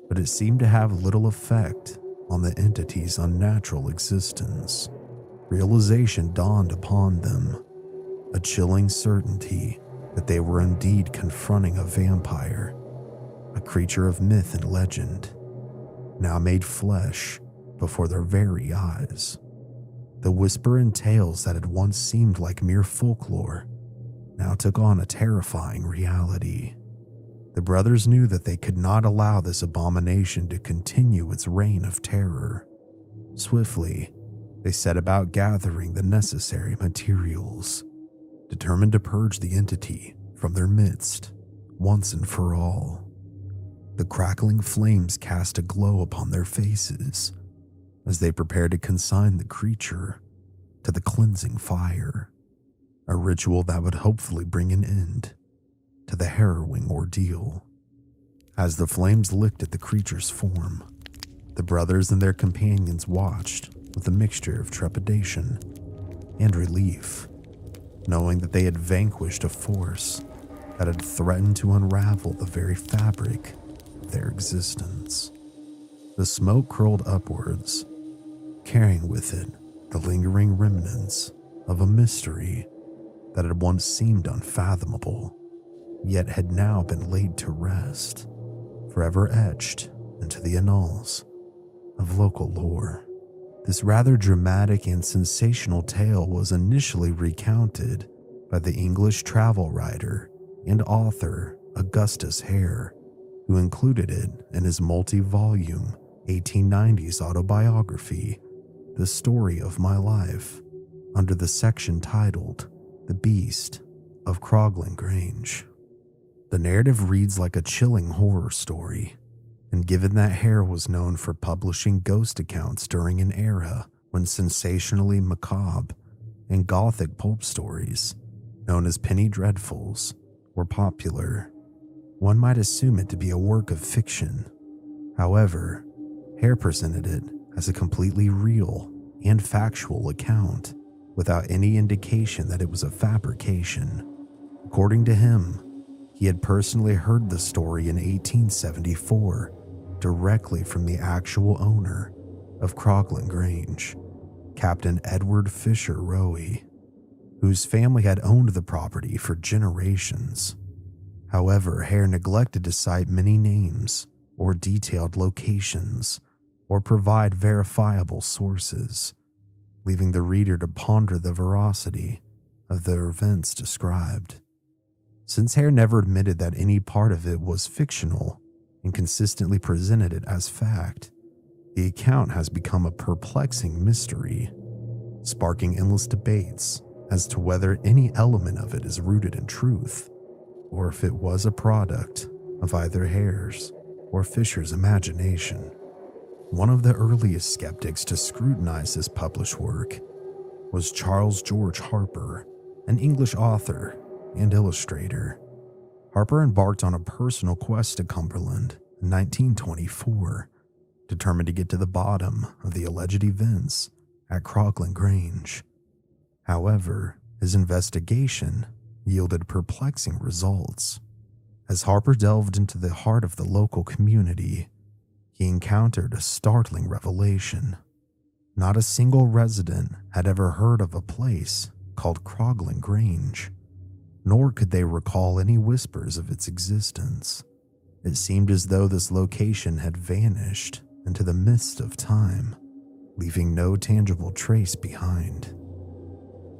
but it seemed to have little effect on the entity's unnatural existence. Realization dawned upon them, a chilling certainty that they were indeed confronting a vampire, a creature of myth and legend, now made flesh before their very eyes. The whisper and tales that had once seemed like mere folklore now took on a terrifying reality. The brothers knew that they could not allow this abomination to continue its reign of terror. Swiftly, they set about gathering the necessary materials, determined to purge the entity from their midst once and for all. The crackling flames cast a glow upon their faces as they prepared to consign the creature to the cleansing fire, a ritual that would hopefully bring an end to the harrowing ordeal. As the flames licked at the creature's form, the brothers and their companions watched with a mixture of trepidation and relief, knowing that they had vanquished a force that had threatened to unravel the very fabric of their existence. The smoke curled upwards, carrying with it the lingering remnants of a mystery that had once seemed unfathomable, yet had now been laid to rest, forever etched into the annals of local lore. This rather dramatic and sensational tale was initially recounted by the English travel writer and author Augustus Hare, who included it in his multi-volume 1890s autobiography, The Story of My Life, under the section titled The Beast of Croglan Grange. The narrative reads like a chilling horror story, and given that Hare was known for publishing ghost accounts during an era when sensationally macabre and gothic pulp stories, known as penny dreadfuls, were popular, one might assume it to be a work of fiction. However, Hare presented it as a completely real and factual account, without any indication that it was a fabrication. According to him, he had personally heard the story in 1874 directly from the actual owner of Croglan Grange, Captain Edward Fisher Rowe, whose family had owned the property for generations. However, Hare neglected to cite many names or detailed locations or provide verifiable sources, leaving the reader to ponder the veracity of the events described. Since Hare never admitted that any part of it was fictional and consistently presented it as fact, the account has become a perplexing mystery, sparking endless debates as to whether any element of it is rooted in truth, or if it was a product of either Hare's or Fisher's imagination. One of the earliest skeptics to scrutinize this published work was Charles George Harper, an English author and illustrator. Harper embarked on a personal quest to Cumberland in 1924, determined to get to the bottom of the alleged events at Croglan Grange. However, his investigation yielded perplexing results. As Harper delved into the heart of the local community, he encountered a startling revelation. Not a single resident had ever heard of a place called Crogland Grange, nor could they recall any whispers of its existence. It seemed as though this location had vanished into the mist of time, leaving no tangible trace behind.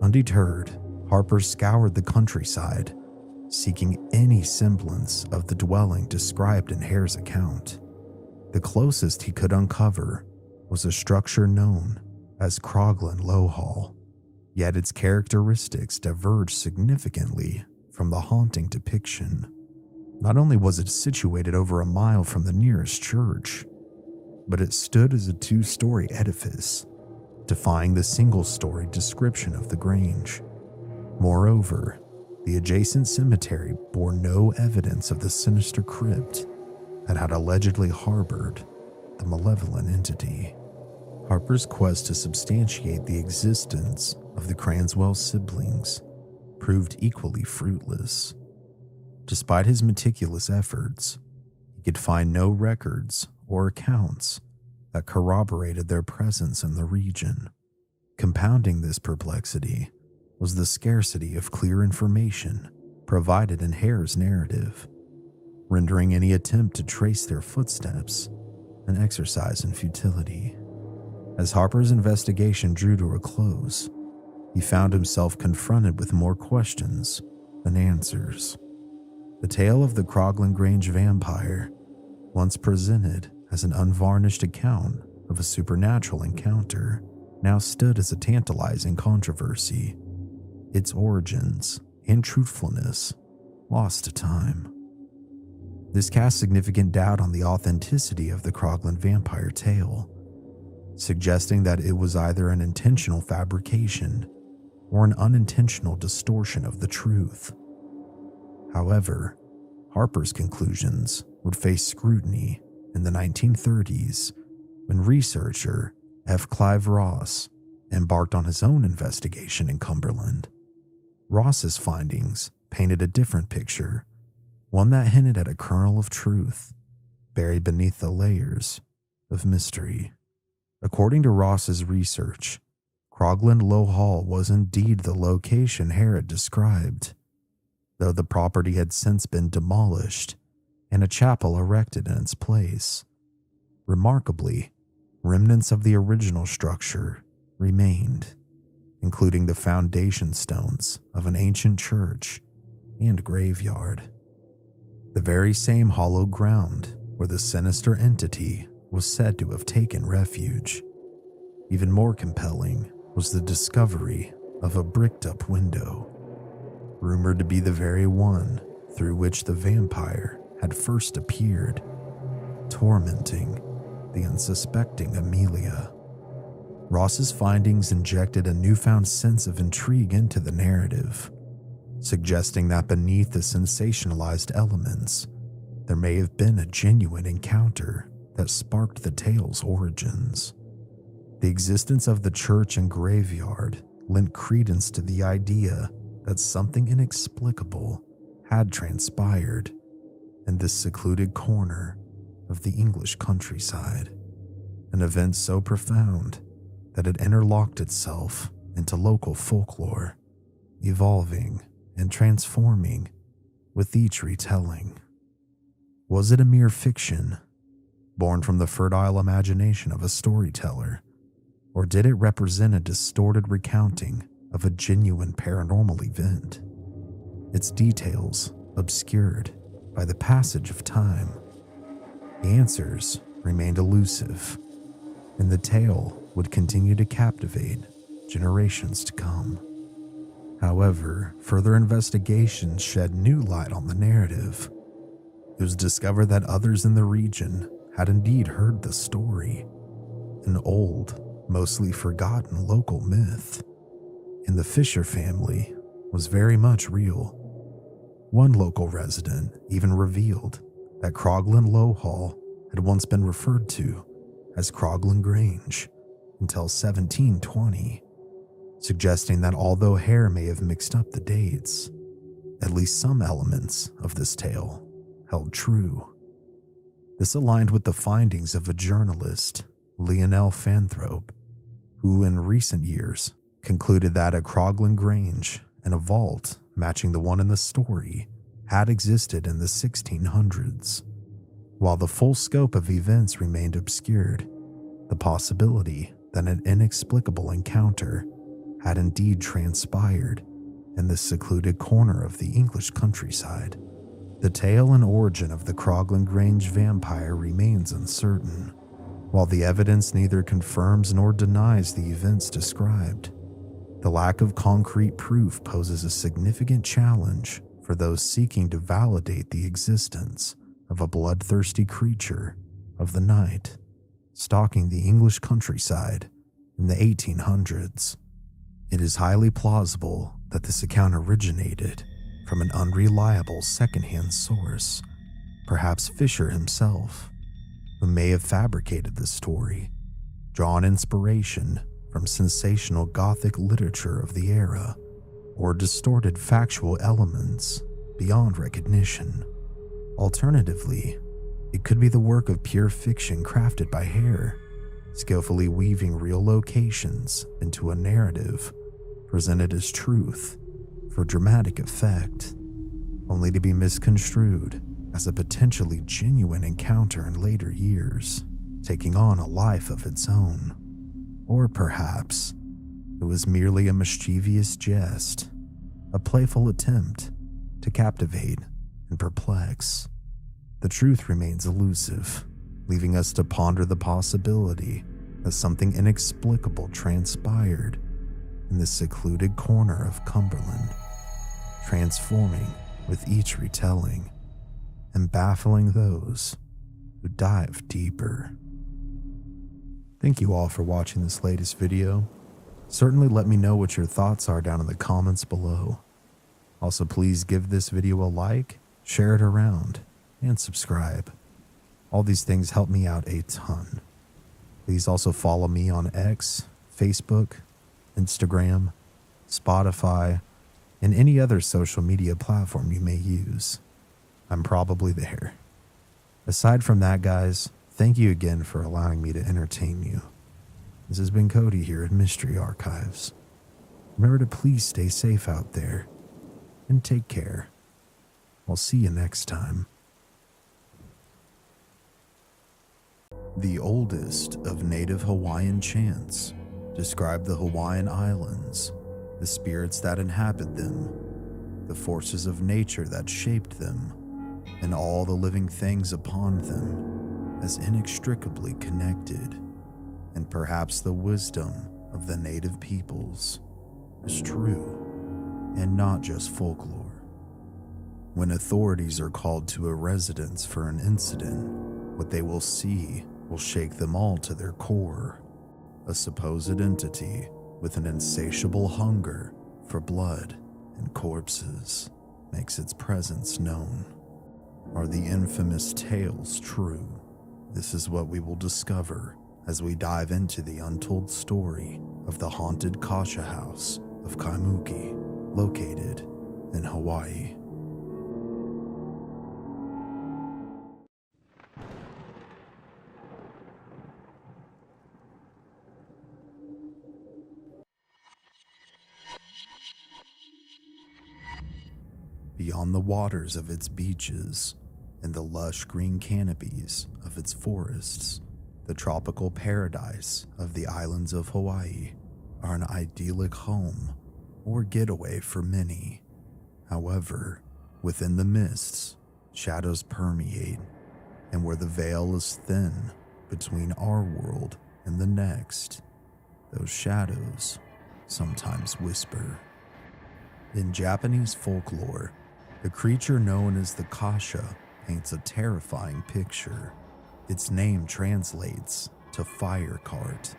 Undeterred, Harper scoured the countryside, seeking any semblance of the dwelling described in Hare's account. The closest he could uncover was a structure known as Crogland Low Hall, yet its characteristics diverged significantly from the haunting depiction. Not only was it situated over a mile from the nearest church, but it stood as a two-story edifice, defying the single-story description of the Grange. Moreover, the adjacent cemetery bore no evidence of the sinister crypt that had allegedly harbored the malevolent entity. Harper's quest to substantiate the existence of the Cranswell siblings proved equally fruitless. Despite his meticulous efforts, he could find no records or accounts that corroborated their presence in the region. Compounding this perplexity was the scarcity of clear information provided in Hare's narrative, rendering any attempt to trace their footsteps an exercise in futility. As Harper's investigation drew to a close, he found himself confronted with more questions than answers. The tale of the Crogland Grange vampire, once presented as an unvarnished account of a supernatural encounter, now stood as a tantalizing controversy, its origins and truthfulness lost to time. This cast significant doubt on the authenticity of the Crogland vampire tale, suggesting that it was either an intentional fabrication or an unintentional distortion of the truth. However, Harper's conclusions would face scrutiny in the 1930s when researcher F. Clive Ross embarked on his own investigation in Cumberland. Ross's findings painted a different picture, one that hinted at a kernel of truth buried beneath the layers of mystery. According to Ross's research, Crogland Low Hall was indeed the location Hare described, though the property had since been demolished and a chapel erected in its place. Remarkably, remnants of the original structure remained, including the foundation stones of an ancient church and graveyard. The very same hallowed ground where the sinister entity was said to have taken refuge. Even more compelling was the discovery of a bricked-up window, rumored to be the very one through which the vampire had first appeared, tormenting the unsuspecting Amelia. Ross's findings injected a newfound sense of intrigue into the narrative, suggesting that beneath the sensationalized elements, there may have been a genuine encounter that sparked the tale's origins. The existence of the church and graveyard lent credence to the idea that something inexplicable had transpired in this secluded corner of the English countryside, an event so profound that it interlocked itself into local folklore, evolving and transforming with each retelling. Was it a mere fiction, born from the fertile imagination of a storyteller, or did it represent a distorted recounting of a genuine paranormal event, its details obscured by the passage of time? The answers remained elusive, and the tale would continue to captivate generations to come. However, further investigations shed new light on the narrative. It was discovered that others in the region had indeed heard the story, an old, mostly forgotten local myth, and the Fisher family was very much real. One local resident even revealed that Crogland Low Hall had once been referred to as Crogland Grange until 1720, suggesting that although Hare may have mixed up the dates, at least some elements of this tale held true. This aligned with the findings of a journalist, Lionel Fanthrope, who in recent years concluded that a Crogland Grange and a vault matching the one in the story had existed in the 1600s. While the full scope of events remained obscured, the possibility that an inexplicable encounter had indeed transpired in this secluded corner of the English countryside. The tale and origin of the Crogland Grange vampire remains uncertain, while the evidence neither confirms nor denies the events described. The lack of concrete proof poses a significant challenge for those seeking to validate the existence of a bloodthirsty creature of the night stalking the English countryside in the 1800s. It is highly plausible that this account originated from an unreliable secondhand source, perhaps Fisher himself, who may have fabricated the story, drawn inspiration from sensational Gothic literature of the era, or distorted factual elements beyond recognition. Alternatively, it could be the work of pure fiction crafted by Hare, skillfully weaving real locations into a narrative presented as truth for dramatic effect, only to be misconstrued as a potentially genuine encounter in later years, taking on a life of its own. Or perhaps it was merely a mischievous jest, a playful attempt to captivate and perplex. The truth remains elusive, leaving us to ponder the possibility that something inexplicable transpired in this secluded corner of Cumberland, transforming with each retelling and baffling those who dive deeper. Thank you all for watching this latest video. Certainly let me know what your thoughts are down in the comments below. Also, please give this video a like, share it around, and subscribe. All these things help me out a ton. Please also follow me on X, Facebook, Instagram, Spotify, and any other social media platform you may use. I'm probably there. Aside from that, guys, thank you again for allowing me to entertain you. This has been Cody here at Mystery Archives. Remember to please stay safe out there and take care. I'll see you next time. The oldest of native Hawaiian chants describe the Hawaiian Islands, the spirits that inhabit them, the forces of nature that shaped them, and all the living things upon them as inextricably connected, and perhaps the wisdom of the native peoples is true and not just folklore. When authorities are called to a residence for an incident, what they will see will shake them all to their core. A supposed entity with an insatiable hunger for blood and corpses makes its presence known. Are the infamous tales true? This is what we will discover as we dive into the untold story of the haunted Kasha House of Kaimuki, located in Hawaii. Beyond the waters of its beaches and the lush green canopies of its forests, the tropical paradise of the islands of Hawaii are an idyllic home or getaway for many. However, within the mists, shadows permeate, and where the veil is thin between our world and the next, those shadows sometimes whisper. In Japanese folklore, the creature known as the Kasha paints a terrifying picture. Its name translates to fire cart.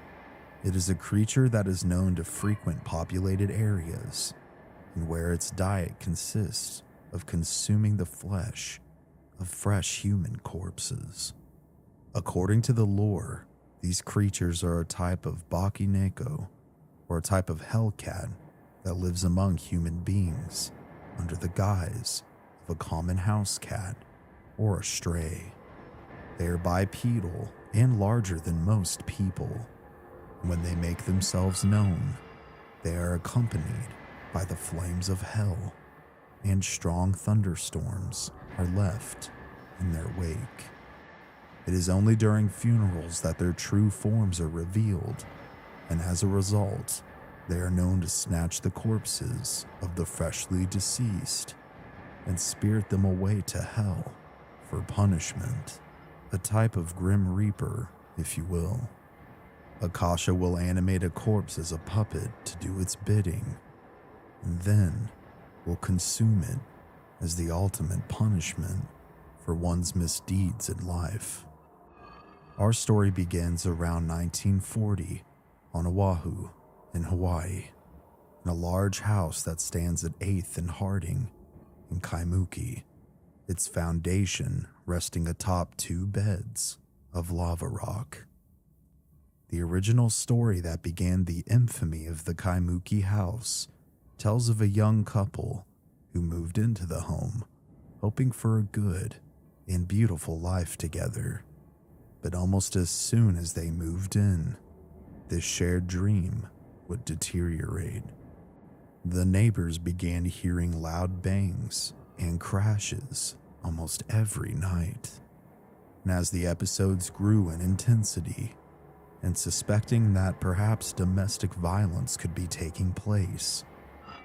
It is a creature that is known to frequent populated areas, and where its diet consists of consuming the flesh of fresh human corpses. According to the lore, these creatures are a type of Bakineko, or a type of hellcat that lives among human beings under the guise of a common house cat or a stray. They are bipedal and larger than most people. When they make themselves known, they are accompanied by the flames of hell, and strong thunderstorms are left in their wake. It is only during funerals that their true forms are revealed, and as a result, they are known to snatch the corpses of the freshly deceased and spirit them away to hell for punishment, a type of grim reaper, if you will. Akasha will animate a corpse as a puppet to do its bidding, and then will consume it as the ultimate punishment for one's misdeeds in life. Our story begins around 1940 on Oahu, in Hawaii, in a large house that stands at 8th and Harding in Kaimuki, its foundation resting atop 2 beds of lava rock. The original story that began the infamy of the Kaimuki house tells of a young couple who moved into the home, hoping for a good and beautiful life together. But almost as soon as they moved in, this shared dream would deteriorate. The neighbors began hearing loud bangs and crashes almost every night. And as the episodes grew in intensity, and suspecting that perhaps domestic violence could be taking place,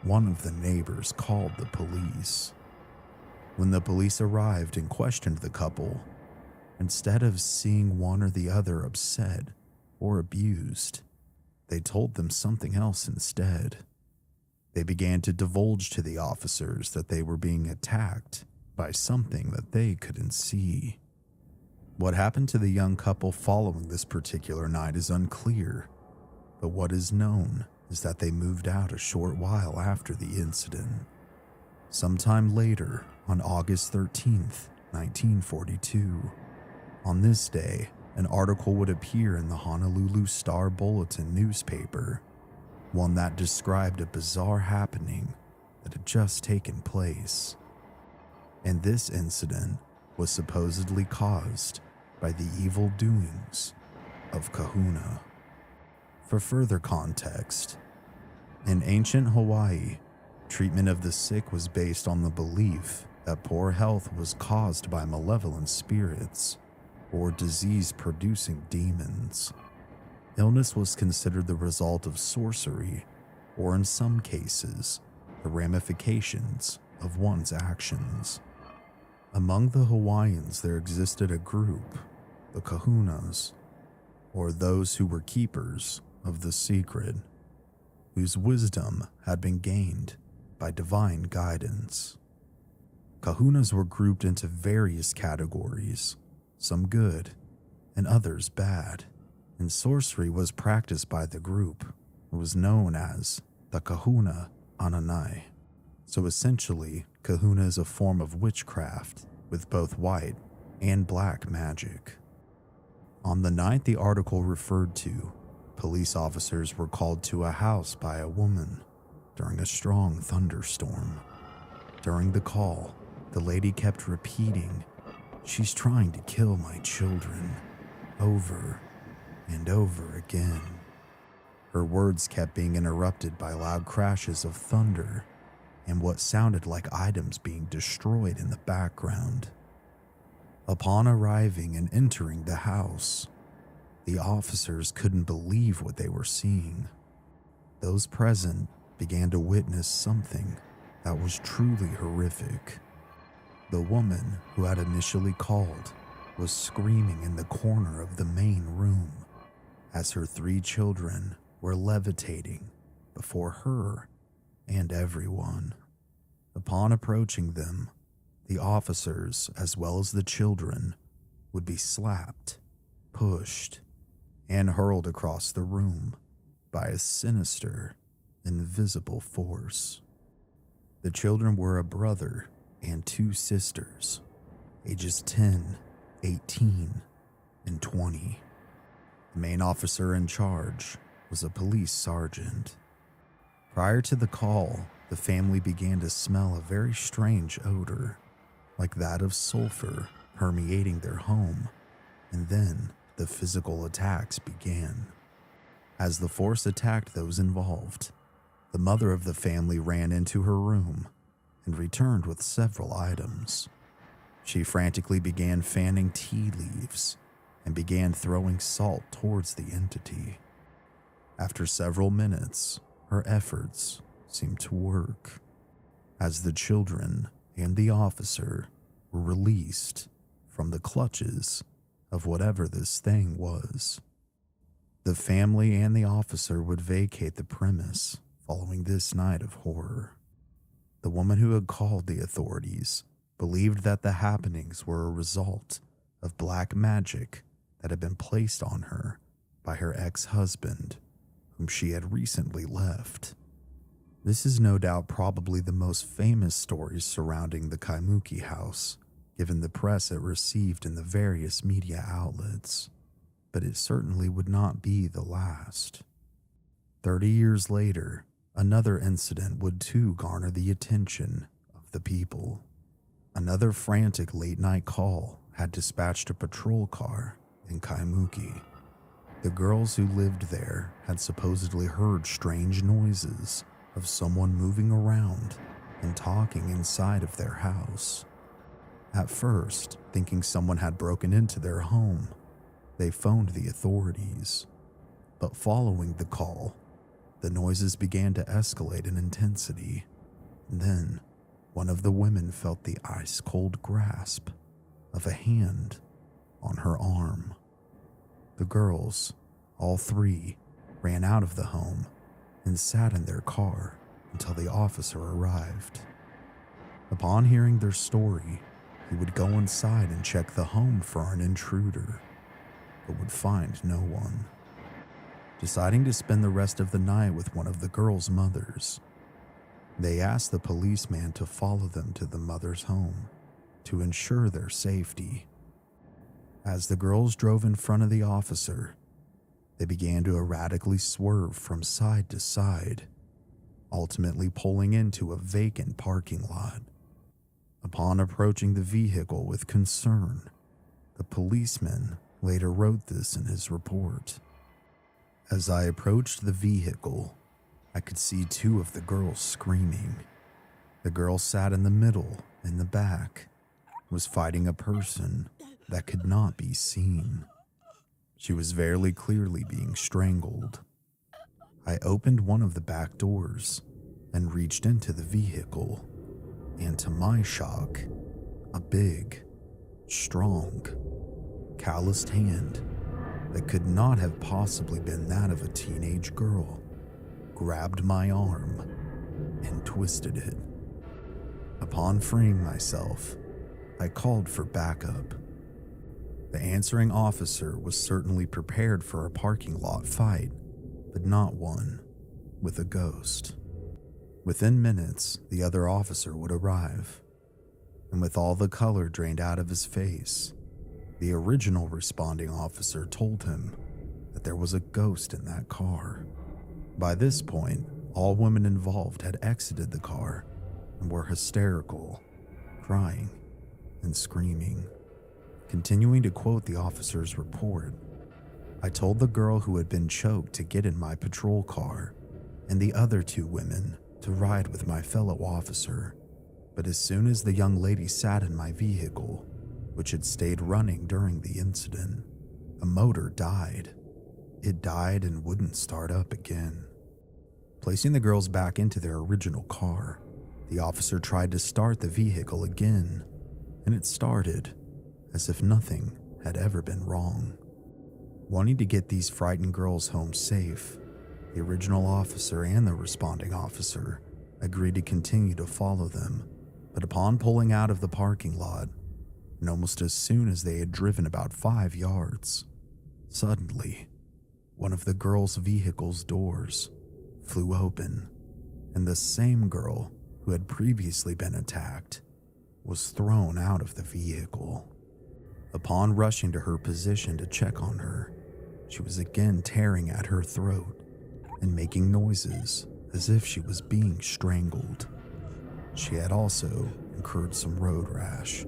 one of the neighbors called the police. When the police arrived and questioned the couple, instead of seeing one or the other upset or abused, they told them something else instead. They began to divulge to the officers that they were being attacked by something that they couldn't see. What happened to the young couple following this particular night is unclear, but what is known is that they moved out a short while after the incident. Sometime later, on August 13th, 1942, on this day, an article would appear in the Honolulu Star Bulletin newspaper, one that described a bizarre happening that had just taken place. And this incident was supposedly caused by the evil doings of Kahuna. For further context, in ancient Hawaii, treatment of the sick was based on the belief that poor health was caused by malevolent spirits or disease-producing demons. Illness was considered the result of sorcery, or in some cases, the ramifications of one's actions. Among the Hawaiians, there existed a group, the Kahunas, or those who were keepers of the secret, whose wisdom had been gained by divine guidance. Kahunas were grouped into various categories, some good and others bad, and sorcery was practiced by the group. It was known as the Kahuna Ananai. So essentially, Kahuna is a form of witchcraft with both white and black magic. On the night the article referred to, police officers were called to a house by a woman during a strong thunderstorm. During the call, the lady kept repeating, "She's trying to kill my children," over and over again. Her words kept being interrupted by loud crashes of thunder and what sounded like items being destroyed in the background. Upon arriving and entering the house, the officers couldn't believe what they were seeing. Those present began to witness something that was truly horrific. The woman who had initially called was screaming in the corner of the main room as her 3 children were levitating before her and everyone. Upon approaching them, the officers, as well as the children, would be slapped, pushed, and hurled across the room by a sinister, invisible force. The children were a brother and 2 sisters, ages 10, 18, and 20. The main officer in charge was a police sergeant. Prior to the call, the family began to smell a very strange odor, like that of sulfur permeating their home, and then the physical attacks began. As the force attacked those involved, the mother of the family ran into her room and returned with several items. She frantically began fanning tea leaves and began throwing salt towards the entity. After several minutes, her efforts seemed to work, as the children and the officer were released from the clutches of whatever this thing was. The family and the officer would vacate the premise following this night of horror. The woman who had called the authorities believed that the happenings were a result of black magic that had been placed on her by her ex-husband, whom she had recently left. This is no doubt probably the most famous stories surrounding the Kaimuki house, given the press it received in the various media outlets, but it certainly would not be the last. 30 years later, another incident would too garner the attention of the people. Another frantic late-night call had dispatched a patrol car in Kaimuki. The girls who lived there had supposedly heard strange noises of someone moving around and talking inside of their house. At first, thinking someone had broken into their home, they phoned the authorities. But following the call, the noises began to escalate in intensity. Then, one of the women felt the ice-cold grasp of a hand on her arm. The girls, all three, ran out of the home and sat in their car until the officer arrived. Upon hearing their story, he would go inside and check the home for an intruder, but would find no one. Deciding to spend the rest of the night with one of the girls' mothers, they asked the policeman to follow them to the mother's home to ensure their safety. As the girls drove in front of the officer, they began to erratically swerve from side to side, ultimately pulling into a vacant parking lot. Upon approaching the vehicle with concern, the policeman later wrote this in his report. As I approached the vehicle, I could see two of the girls screaming. The girl sat in the middle, in the back, was fighting a person that could not be seen. She was very clearly being strangled. I opened one of the back doors and reached into the vehicle, and to my shock, a big, strong, calloused hand that could not have possibly been that of a teenage girl grabbed my arm and twisted it. Upon freeing myself, I called for backup. The answering officer was certainly prepared for a parking lot fight, but not one with a ghost. Within minutes, the other officer would arrive, and with all the color drained out of his face, the original responding officer told him that there was a ghost in that car. By this point, all women involved had exited the car and were hysterical, crying and screaming. Continuing to quote the officer's report, I told the girl who had been choked to get in my patrol car and the other two women to ride with my fellow officer. But as soon as the young lady sat in my vehicle, which had stayed running during the incident, the motor died. It died and wouldn't start up again. Placing the girls back into their original car, the officer tried to start the vehicle again, and it started as if nothing had ever been wrong. Wanting to get these frightened girls home safe, the original officer and the responding officer agreed to continue to follow them, but upon pulling out of the parking lot, and almost as soon as they had driven about 5 yards, suddenly, one of the girls' vehicle's doors flew open, and the same girl who had previously been attacked was thrown out of the vehicle. Upon rushing to her position to check on her, she was again tearing at her throat and making noises as if she was being strangled. She had also incurred some road rash.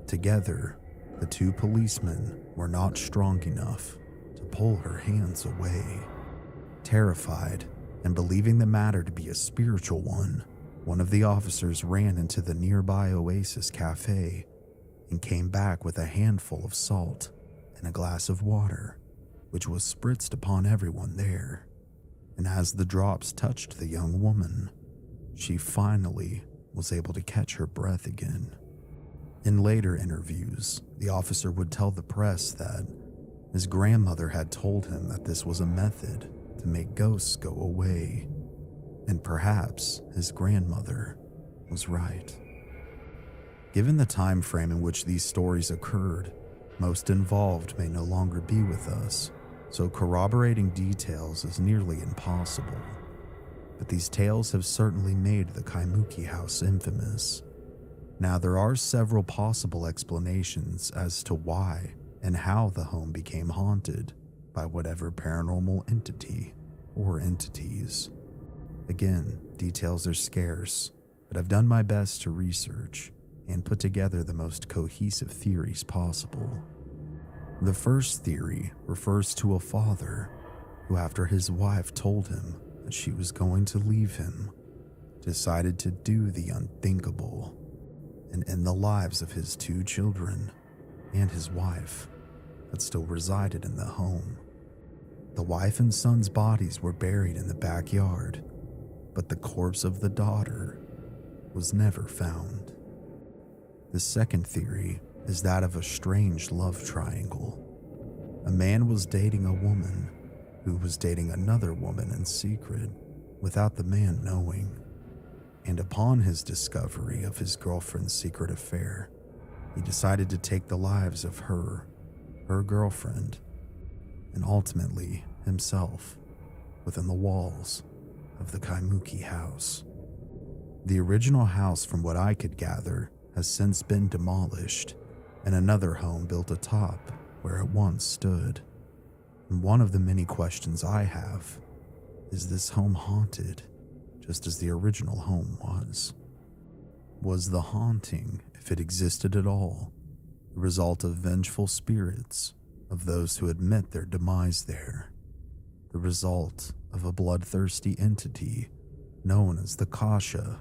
Together, the two policemen were not strong enough to pull her hands away. Terrified and believing the matter to be a spiritual one of the officers ran into the nearby Oasis Cafe and came back with a handful of salt and a glass of water, which was spritzed upon everyone there. And as the drops touched the young woman, she finally was able to catch her breath again. In later interviews, the officer would tell the press that his grandmother had told him that this was a method to make ghosts go away, and perhaps his grandmother was right. Given the time frame in which these stories occurred, most involved may no longer be with us, so corroborating details is nearly impossible. But these tales have certainly made the Kaimuki house infamous. Now, there are several possible explanations as to why and how the home became haunted by whatever paranormal entity or entities. Again, details are scarce, but I've done my best to research and put together the most cohesive theories possible. The first theory refers to a father who, after his wife told him that she was going to leave him, decided to do the unthinkable and end the lives of his two children and his wife that still resided in the home. The wife and son's bodies were buried in the backyard, but the corpse of the daughter was never found. The second theory is that of a strange love triangle. A man was dating a woman who was dating another woman in secret without the man knowing. And upon his discovery of his girlfriend's secret affair, he decided to take the lives of her girlfriend, and ultimately himself within the walls of the Kaimuki house. The original house, from what I could gather, has since been demolished and another home built atop where it once stood. And one of the many questions I have is this home haunted just as the original home was? Was the haunting, if it existed at all, the result of vengeful spirits of those who had met their demise there? The result of a bloodthirsty entity known as the Kasha,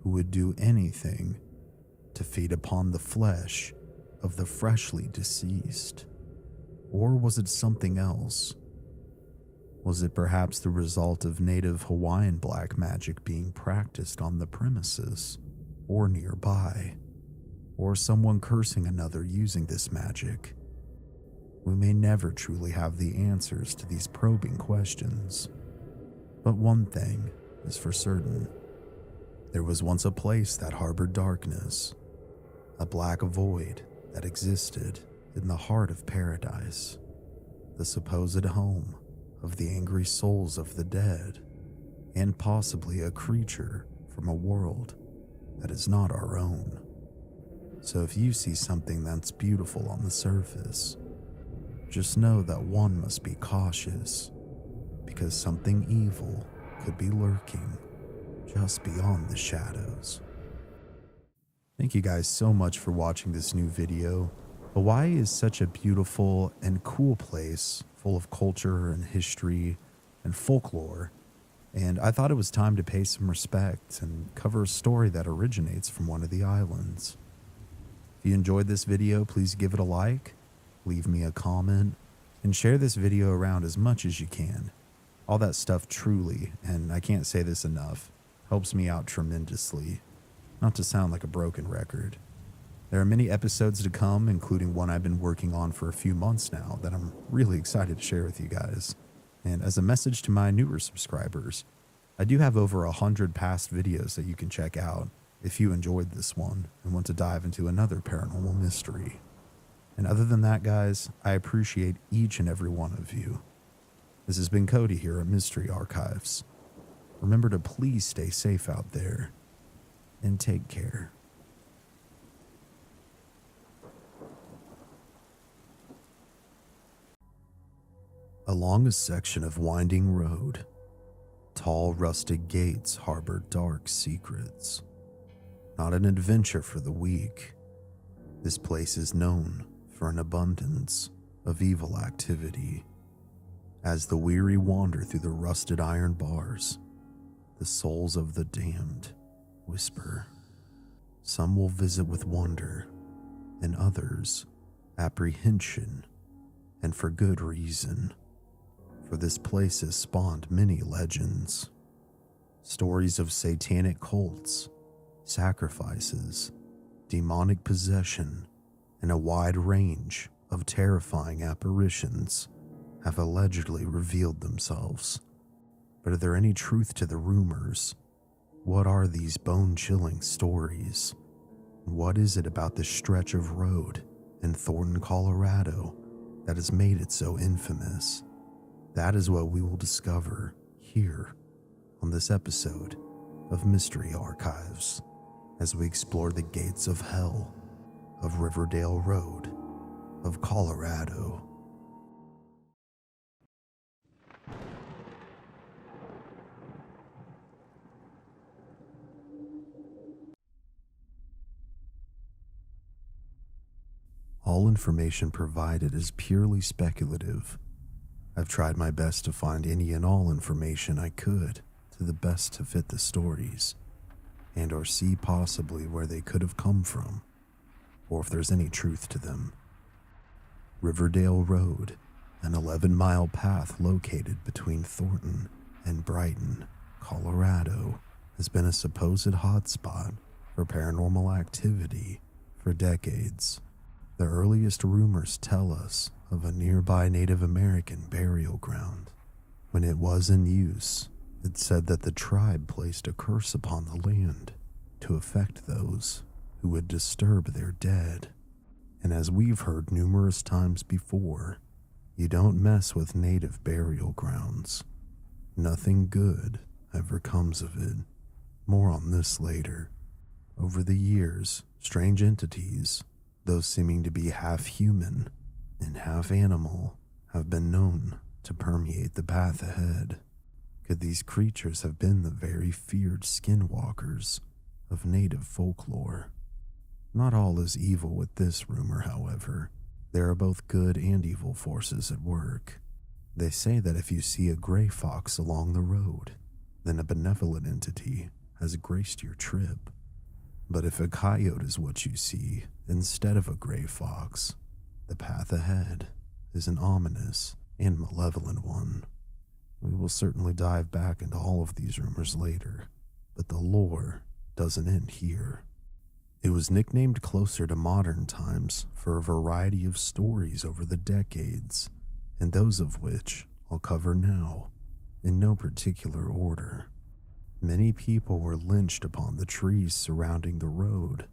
who would do anything to feed upon the flesh of the freshly deceased? Or was it something else? Was it perhaps the result of native Hawaiian black magic being practiced on the premises or nearby? Or someone cursing another using this magic? We may never truly have the answers to these probing questions. But one thing is for certain. There was once a place that harbored darkness, a black void that existed in the heart of paradise, the supposed home of the angry souls of the dead, and possibly a creature from a world that is not our own. So if you see something that's beautiful on the surface, just know that one must be cautious, because something evil could be lurking just beyond the shadows. Thank you guys so much for watching this new video. Hawaii is such a beautiful and cool place full of culture and history and folklore, and I thought it was time to pay some respect and cover a story that originates from one of the islands. If you enjoyed this video, please give it a like, leave me a comment, and share this video around as much as you can. All that stuff truly, and I can't say this enough, helps me out tremendously. Not to sound like a broken record. There are many episodes to come, including one I've been working on for a few months now that I'm really excited to share with you guys. And as a message to my newer subscribers, I do have over 100 past videos that you can check out if you enjoyed this one and want to dive into another paranormal mystery. And other than that, guys, I appreciate each and every one of you. This has been Cody here at Mystery Archives. Remember to please stay safe out there and take care. Along a section of winding road, tall rusted gates harbor dark secrets. Not an adventure for the weak. This place is known for an abundance of evil activity. As the weary wander through the rusted iron bars, the souls of the damned whisper. Some will visit with wonder, and others apprehension, and for good reason, for this place has spawned many legends. Stories of satanic cults, sacrifices, demonic possession, and a wide range of terrifying apparitions have allegedly revealed themselves. But are there any truth to the rumors? What are these bone-chilling stories? What is it about this stretch of road in Thornton, Colorado that has made it so infamous? That is what we will discover here on this episode of Mystery Archives as we explore the gates of hell of Riverdale Road of Colorado. All information provided is purely speculative. I've tried my best to find any and all information I could to the best to fit the stories, and or see possibly where they could have come from, or if there's any truth to them. Riverdale Road, an 11-mile path located between Thornton and Brighton, Colorado, has been a supposed hotspot for paranormal activity for decades. The earliest rumors tell us of a nearby Native American burial ground. When it was in use, it said that the tribe placed a curse upon the land to affect those who would disturb their dead. And as we've heard numerous times before, you don't mess with native burial grounds. Nothing good ever comes of it. More on this later. Over the years, strange entities, those seeming to be half human and half animal, have been known to permeate the path ahead. Could these creatures have been the very feared skinwalkers of native folklore? Not all is evil with this rumor, however. There are both good and evil forces at work. They say that if you see a gray fox along the road, then a benevolent entity has graced your trip. But if a coyote is what you see instead of a gray fox, the path ahead is an ominous and malevolent one. We will certainly dive back into all of these rumors later, but the lore doesn't end here. It was nicknamed closer to modern times for a variety of stories over the decades, and those of which I'll cover now, in no particular order. Many people were lynched upon the trees surrounding the road,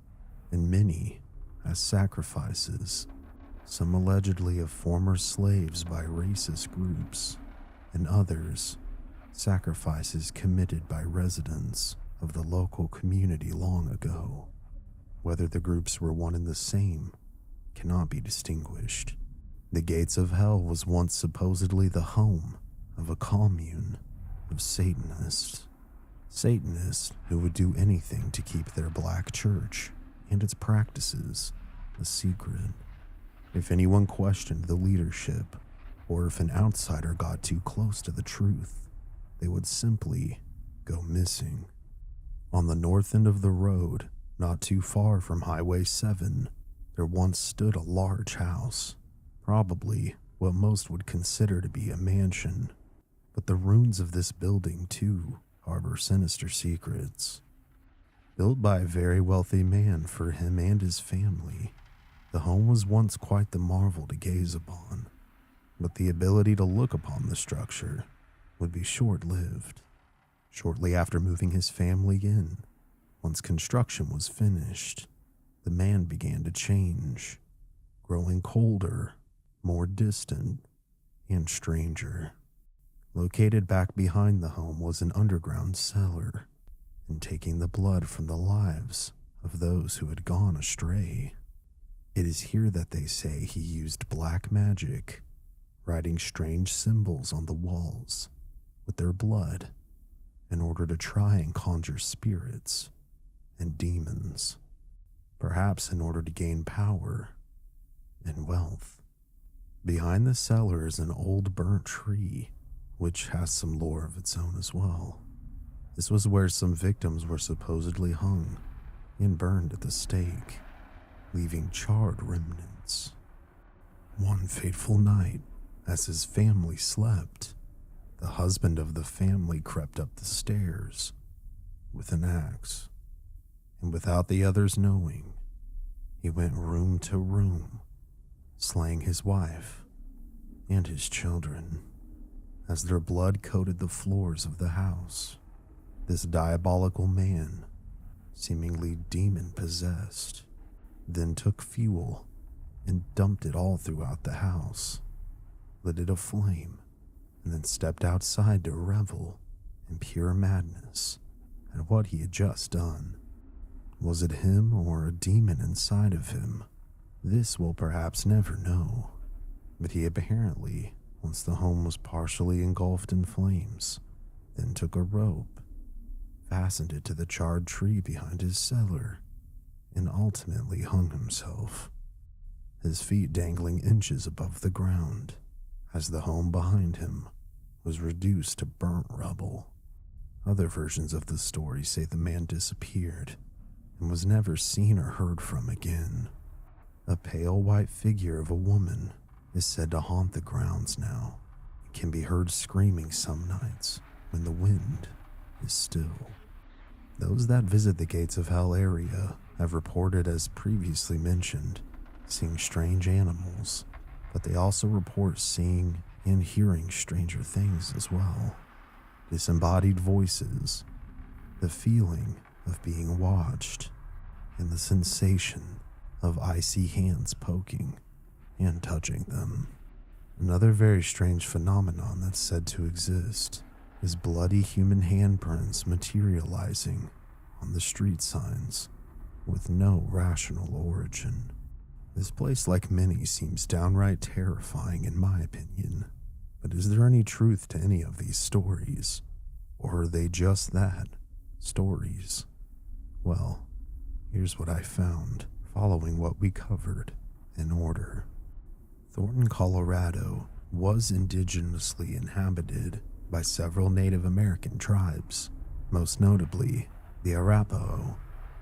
and many as sacrifices, some allegedly of former slaves by racist groups, and others sacrifices committed by residents of the local community long ago. Whether the groups were one and the same cannot be distinguished. The gates of hell was once supposedly the home of a commune of Satanists. Satanists who would do anything to keep their black church and its practices a secret. If anyone questioned the leadership, or if an outsider got too close to the truth, they would simply go missing. On the north end of the road, not too far from Highway 7, there once stood a large house, probably what most would consider to be a mansion, but the ruins of this building too harbor sinister secrets. Built by a very wealthy man for him and his family, the home was once quite the marvel to gaze upon, but the ability to look upon the structure would be short-lived. Shortly after moving his family in, once construction was finished, the man began to change, growing colder, more distant, and stranger. Located back behind the home was an underground cellar, and taking the blood from the lives of those who had gone astray. It is here that they say he used black magic, writing strange symbols on the walls with their blood in order to try and conjure spirits and demons, perhaps in order to gain power and wealth. Behind the cellar is an old burnt tree, which has some lore of its own as well. This was where some victims were supposedly hung and burned at the stake, leaving charred remnants. One fateful night, as his family slept, the husband of the family crept up the stairs with an axe, and without the others knowing, he went room to room, slaying his wife and his children as their blood coated the floors of the house. This diabolical man, seemingly demon-possessed, then took fuel and dumped it all throughout the house, lit it aflame, and then stepped outside to revel in pure madness at what he had just done. Was it him or a demon inside of him? This we'll perhaps never know, but he apparently, once the home was partially engulfed in flames, then took a rope, fastened it to the charred tree behind his cellar, and ultimately hung himself, his feet dangling inches above the ground, as the home behind him was reduced to burnt rubble. Other versions of the story say the man disappeared and was never seen or heard from again. A pale white figure of a woman is said to haunt the grounds now. It can be heard screaming some nights when the wind is still. Those that visit the Gates of Hell area have reported, as previously mentioned, seeing strange animals, but they also report seeing and hearing stranger things as well. Disembodied voices, the feeling of being watched, and the sensation of icy hands poking and touching them. Another very strange phenomenon that's said to exist is bloody human handprints materializing on the street signs with no rational origin. This place, like many, seems downright terrifying in my opinion. But is there any truth to any of these stories? Or are they just that, stories? Well, here's what I found, following what we covered in order. Thornton, Colorado was indigenously inhabited by several Native American tribes, most notably the Arapaho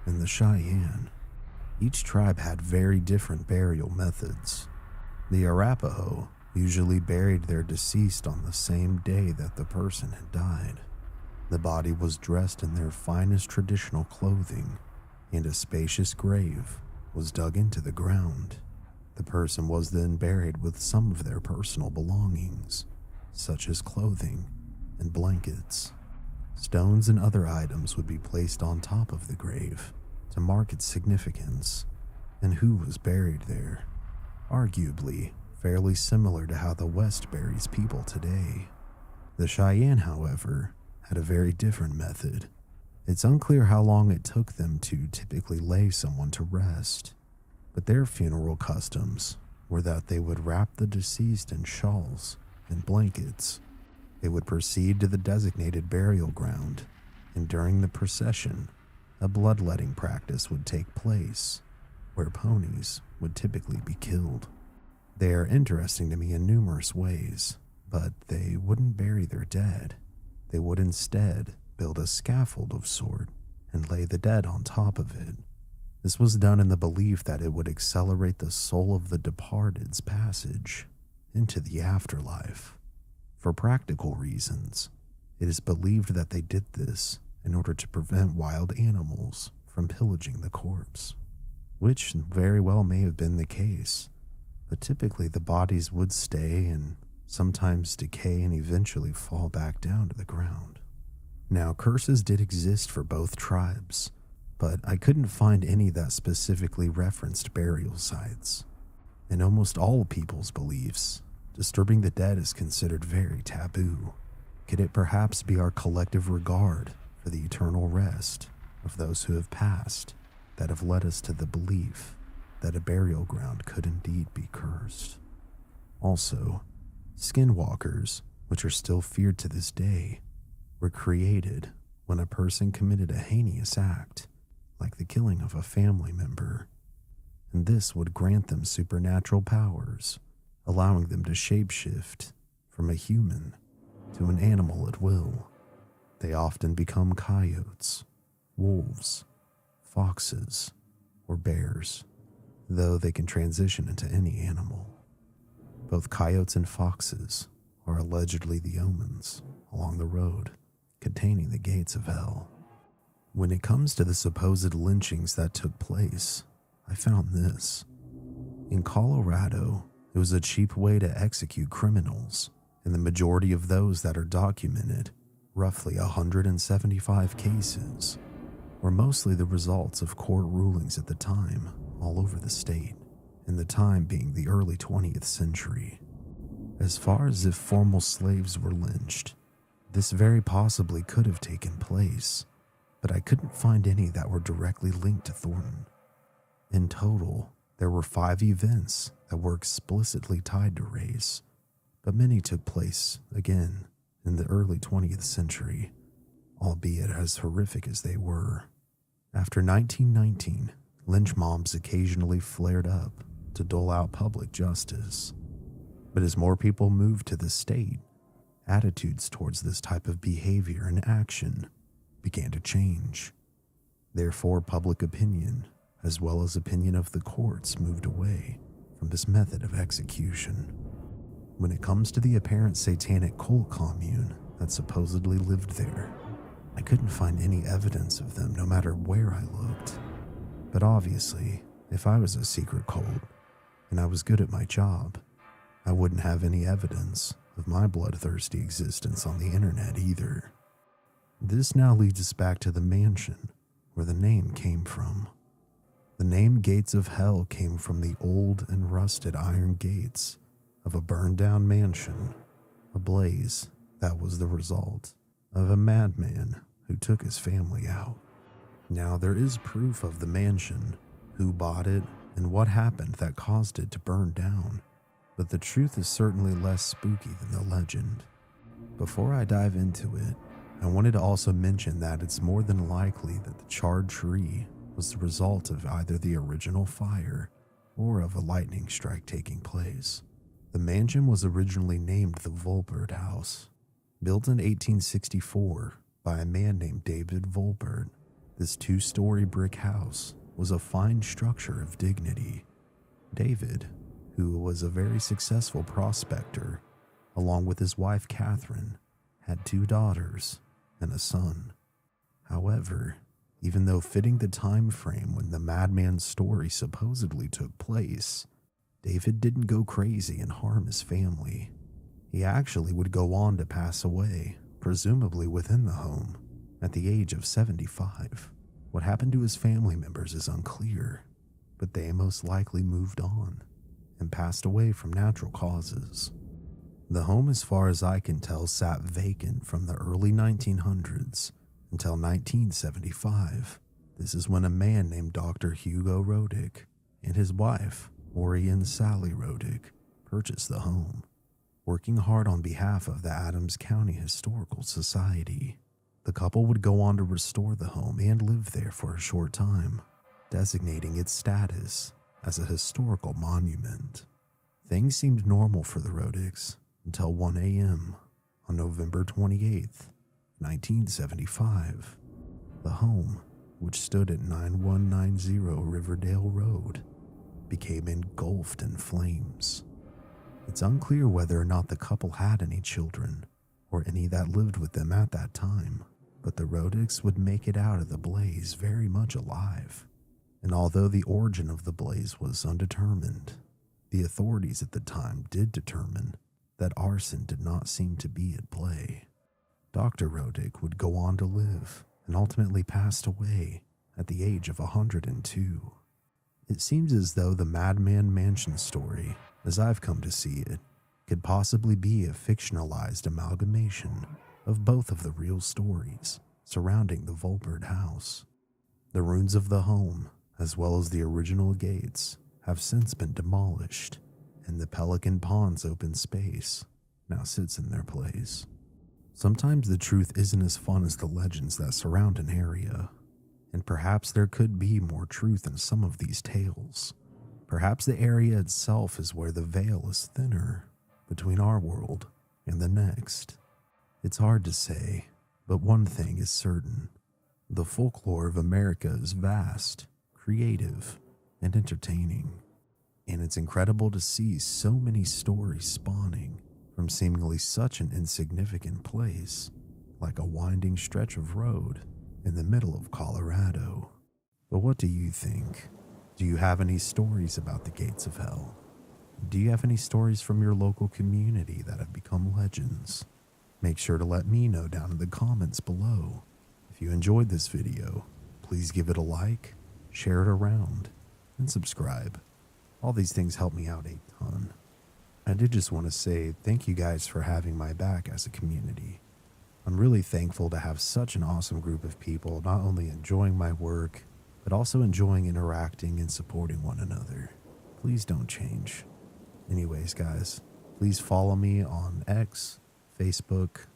and the Cheyenne. Each tribe had very different burial methods. The Arapaho usually buried their deceased on the same day that the person had died. The body was dressed in their finest traditional clothing, and a spacious grave was dug into the ground. The person was then buried with some of their personal belongings, such as clothing and blankets. Stones and other items would be placed on top of the grave to mark its significance and who was buried there, arguably fairly similar to how the West buries people today. The Cheyenne, however, had a very different method. It's unclear how long it took them to typically lay someone to rest, but their funeral customs were that they would wrap the deceased in shawls and blankets. They would proceed to the designated burial ground, and during the procession, a bloodletting practice would take place, where ponies would typically be killed. They are interesting to me in numerous ways, but they wouldn't bury their dead. They would instead build a scaffold of sort and lay the dead on top of it. This was done in the belief that it would accelerate the soul of the departed's passage into the afterlife. For practical reasons, it is believed that they did this in order to prevent wild animals from pillaging the corpse, which very well may have been the case, but typically the bodies would stay and sometimes decay and eventually fall back down to the ground. Now, curses did exist for both tribes, but I couldn't find any that specifically referenced burial sites. In almost all people's beliefs, disturbing the dead is considered very taboo. Could it perhaps be our collective regard for the eternal rest of those who have passed that have led us to the belief that a burial ground could indeed be cursed? Also, skinwalkers, which are still feared to this day, were created when a person committed a heinous act, like the killing of a family member. and this would grant them supernatural powers, allowing them to shapeshift from a human to an animal at will. They often become coyotes, wolves, foxes, or bears, though they can transition into any animal. Both coyotes and foxes are allegedly the omens along the road containing the gates of hell. When it comes to the supposed lynchings that took place, I found this. In Colorado, it was a cheap way to execute criminals, and the majority of those that are documented, roughly 175 cases, were mostly the results of court rulings at the time all over the state, and the time being the early 20th century. As far as if formal slaves were lynched, this very possibly could have taken place, but I couldn't find any that were directly linked to Thornton. In total, there were 5 events that were explicitly tied to race, but many took place, again, in the early 20th century, albeit as horrific as they were. After 1919, lynch mobs occasionally flared up to dole out public justice. But as more people moved to the state, attitudes towards this type of behavior and action began to change. Therefore, public opinion, as well as opinion of the courts, moved away from this method of execution. When it comes to the apparent satanic cult commune that supposedly lived there, I couldn't find any evidence of them no matter where I looked. But obviously, if I was a secret cult and I was good at my job, I wouldn't have any evidence of my bloodthirsty existence on the internet either. This now leads us back to the mansion where the name came from. The name Gates of Hell came from the old and rusted iron gates of a burned-down mansion, a blaze that was the result of a madman who took his family out. Now, there is proof of the mansion, who bought it, and what happened that caused it to burn down, but the truth is certainly less spooky than the legend. Before I dive into it, I wanted to also mention that it's more than likely that the charred tree was the result of either the original fire or of a lightning strike taking place. The mansion was originally named the Volpert House. Built in 1864 by a man named David Volpert, this 2-story brick house was a fine structure of dignity. David, who was a very successful prospector, along with his wife Catherine, had 2 daughters and a son. However, even though fitting the time frame when the madman's story supposedly took place, David didn't go crazy and harm his family. He actually would go on to pass away, presumably within the home, at the age of 75. What happened to his family members is unclear, but they most likely moved on and passed away from natural causes. The home, as far as I can tell, sat vacant from the early 1900s until 1975. This is when a man named Dr. Hugo Rodick and his wife, Orion Sally Rodick, purchased the home, working hard on behalf of the Adams County Historical Society. The couple would go on to restore the home and live there for a short time, designating its status as a historical monument. Things seemed normal for the Rodicks until 1 a.m. on November 28th, 1975. The home, which stood at 9190 Riverdale Road, became engulfed in flames. It's unclear whether or not the couple had any children or any that lived with them at that time, but the Rodicks would make it out of the blaze very much alive. And although the origin of the blaze was undetermined, the authorities at the time did determine that arson did not seem to be at play. Dr. Rodick would go on to live and ultimately passed away at the age of 102. It seems as though the Madman Mansion story, as I've come to see it, could possibly be a fictionalized amalgamation of both of the real stories surrounding the Volpert house. The ruins of the home, as well as the original gates, have since been demolished, and the Pelican Pond's open space now sits in their place. Sometimes the truth isn't as fun as the legends that surround an area, and perhaps there could be more truth in some of these tales. Perhaps the area itself is where the veil is thinner between our world and the next. It's hard to say, but one thing is certain. The folklore of America is vast, creative, and entertaining. And it's incredible to see so many stories spawning from seemingly such an insignificant place, like a winding stretch of road in the middle of Colorado. But what do you think? Do you have any stories about the gates of hell? Do you have any stories from your local community that have become legends? Make sure to let me know down in the comments below. If you enjoyed this video, please give it a like, share it around, and subscribe. All these things help me out a ton. I did just want to say thank you guys for having my back as a community. I'm really thankful to have such an awesome group of people not only enjoying my work, but also enjoying interacting and supporting one another. Please don't change. Anyways, guys, please follow me on X, Facebook,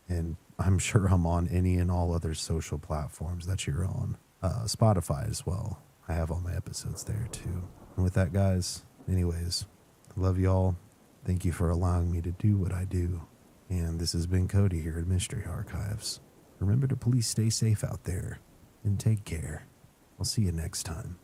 and I'm sure I'm on any and all other social platforms that you're on. Spotify as well. I have all my episodes there too. And with that, guys, anyways, I love y'all. Thank you for allowing me to do what I do. And this has been Cody here at Mystery Archives. Remember to please stay safe out there and take care. I'll see you next time.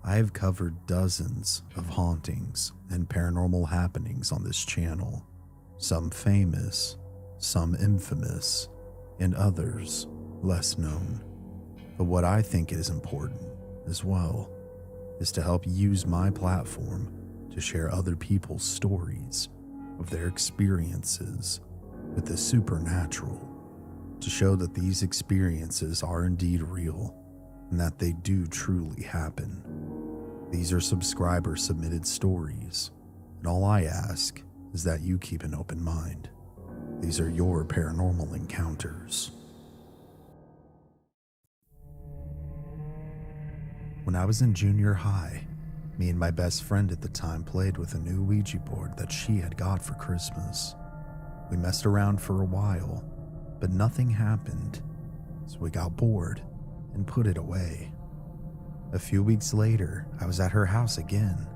I have covered dozens of hauntings and paranormal happenings on this channel, some famous, some infamous, and others less known. But what I think is important as well is to help use my platform to share other people's stories of their experiences with the supernatural, to show that these experiences are indeed real and that they do truly happen. These are subscriber submitted stories, and all I ask is that you keep an open mind. These are your paranormal encounters. When I was in junior high, me and my best friend at the time played with a new Ouija board that she had got for Christmas. We messed around for a while, but nothing happened, so we got bored and put it away. A few weeks later, I was at her house again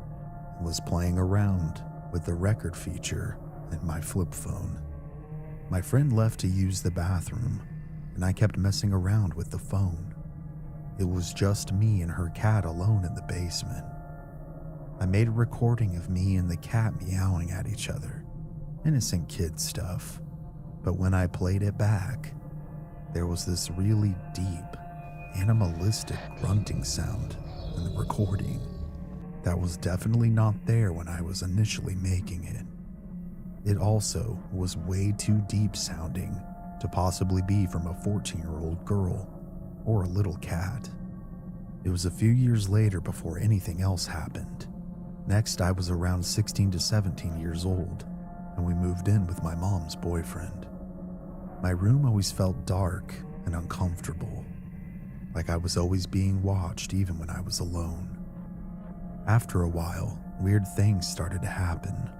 and was playing around with the record feature in my flip phone. My friend left to use the bathroom, and I kept messing around with the phone. It was just me and her cat alone in the basement. I made a recording of me and the cat meowing at each other, innocent kid stuff. But when I played it back, there was this really deep, animalistic grunting sound in the recording that was definitely not there when I was initially making it. It also was way too deep sounding to possibly be from a 14-year-old girl or a little cat. It was a few years later before anything else happened. Next, I was around 16 to 17 years old, and we moved in with my mom's boyfriend. My room always felt dark and uncomfortable, like I was always being watched even when I was alone. After a while, weird things started to happen.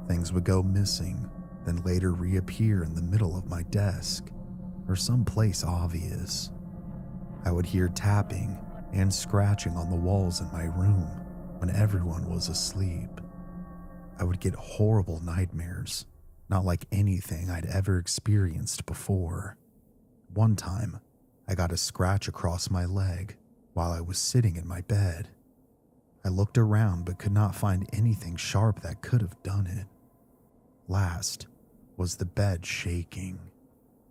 Things would go missing, then later reappear in the middle of my desk or someplace obvious. I would hear tapping and scratching on the walls in my room when everyone was asleep. I would get horrible nightmares, not like anything I'd ever experienced before. One time, I got a scratch across my leg while I was sitting in my bed. I looked around but could not find anything sharp that could have done it. Last was the bed shaking.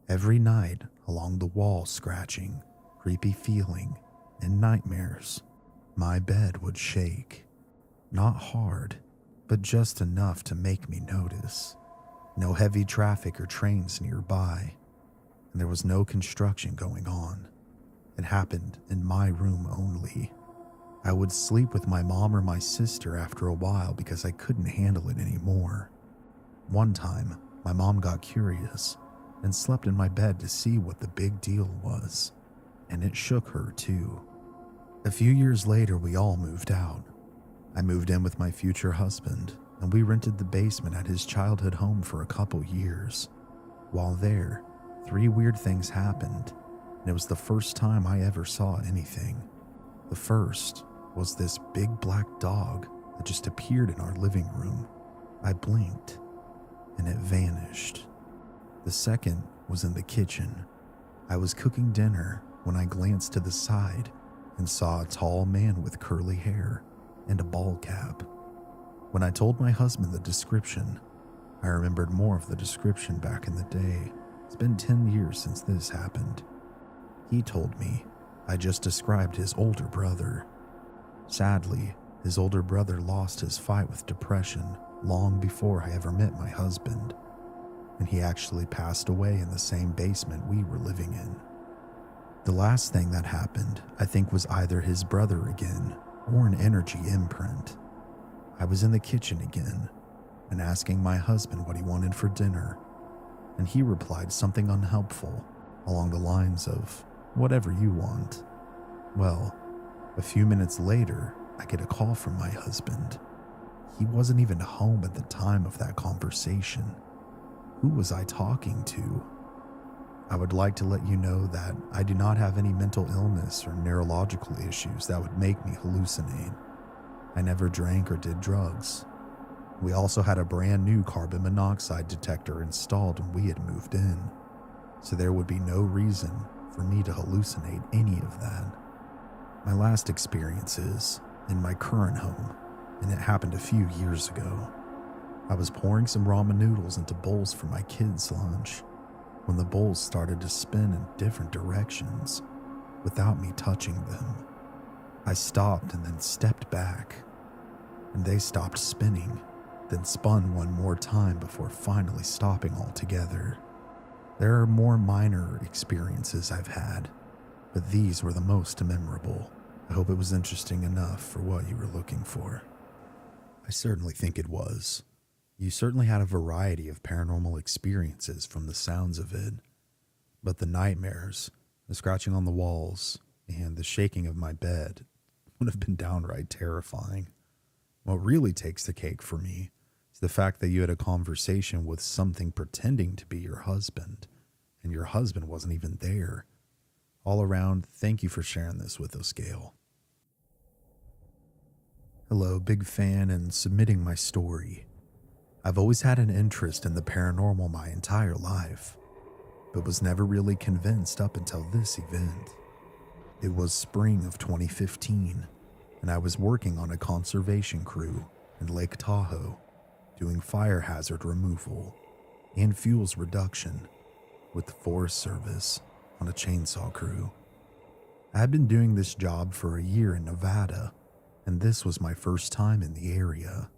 Every night, along the wall scratching, creepy feeling, and nightmares, my bed would shake. Not hard, but just enough to make me notice. No heavy traffic or trains nearby, and there was no construction going on. It happened in my room only. I would sleep with my mom or my sister after a while because I couldn't handle it anymore. One time, my mom got curious and slept in my bed to see what the big deal was, and it shook her too. A few years later, we all moved out. I moved in with my future husband, and we rented the basement at his childhood home for a couple years. While there, 3 weird things happened, and it was the first time I ever saw anything. The first was this big black dog that just appeared in our living room. I blinked, and it vanished. The second was in the kitchen. I was cooking dinner when I glanced to the side and saw a tall man with curly hair and a ball cap. When I told my husband the description, I remembered more of the description back in the day. It's been 10 years since this happened. He told me I just described his older brother. Sadly, his older brother lost his fight with depression long before I ever met my husband, and he actually passed away in the same basement we were living in. The last thing that happened, I think, was either his brother again or an energy imprint. I was in the kitchen again and asking my husband what he wanted for dinner, and he replied something unhelpful along the lines of, "Whatever you want." Well, a few minutes later, I get a call from my husband. He wasn't even home at the time of that conversation. Who was I talking to? I would like to let you know that I do not have any mental illness or neurological issues that would make me hallucinate. I never drank or did drugs. We also had a brand new carbon monoxide detector installed when we had moved in, so there would be no reason for me to hallucinate any of that. My last experience is in my current home, and it happened a few years ago. I was pouring some ramen noodles into bowls for my kids' lunch when the bowls started to spin in different directions without me touching them. I stopped and then stepped back, and they stopped spinning, then spun one more time before finally stopping altogether. There are more minor experiences I've had, but these were the most memorable. I hope it was interesting enough for what you were looking for. I certainly think it was. You certainly had a variety of paranormal experiences from the sounds of it, but the nightmares, the scratching on the walls, and the shaking of my bed would have been downright terrifying. What really takes the cake for me is the fact that you had a conversation with something pretending to be your husband, and your husband wasn't even there. All around, thank you for sharing this with us, Gail. Hello, big fan and submitting my story. I've always had an interest in the paranormal my entire life, but was never really convinced up until this event. It was spring of 2015, and I was working on a conservation crew in Lake Tahoe, doing fire hazard removal and fuels reduction with the Forest Service on a chainsaw crew. I had been doing this job for a year in Nevada, and this was my first time in the area.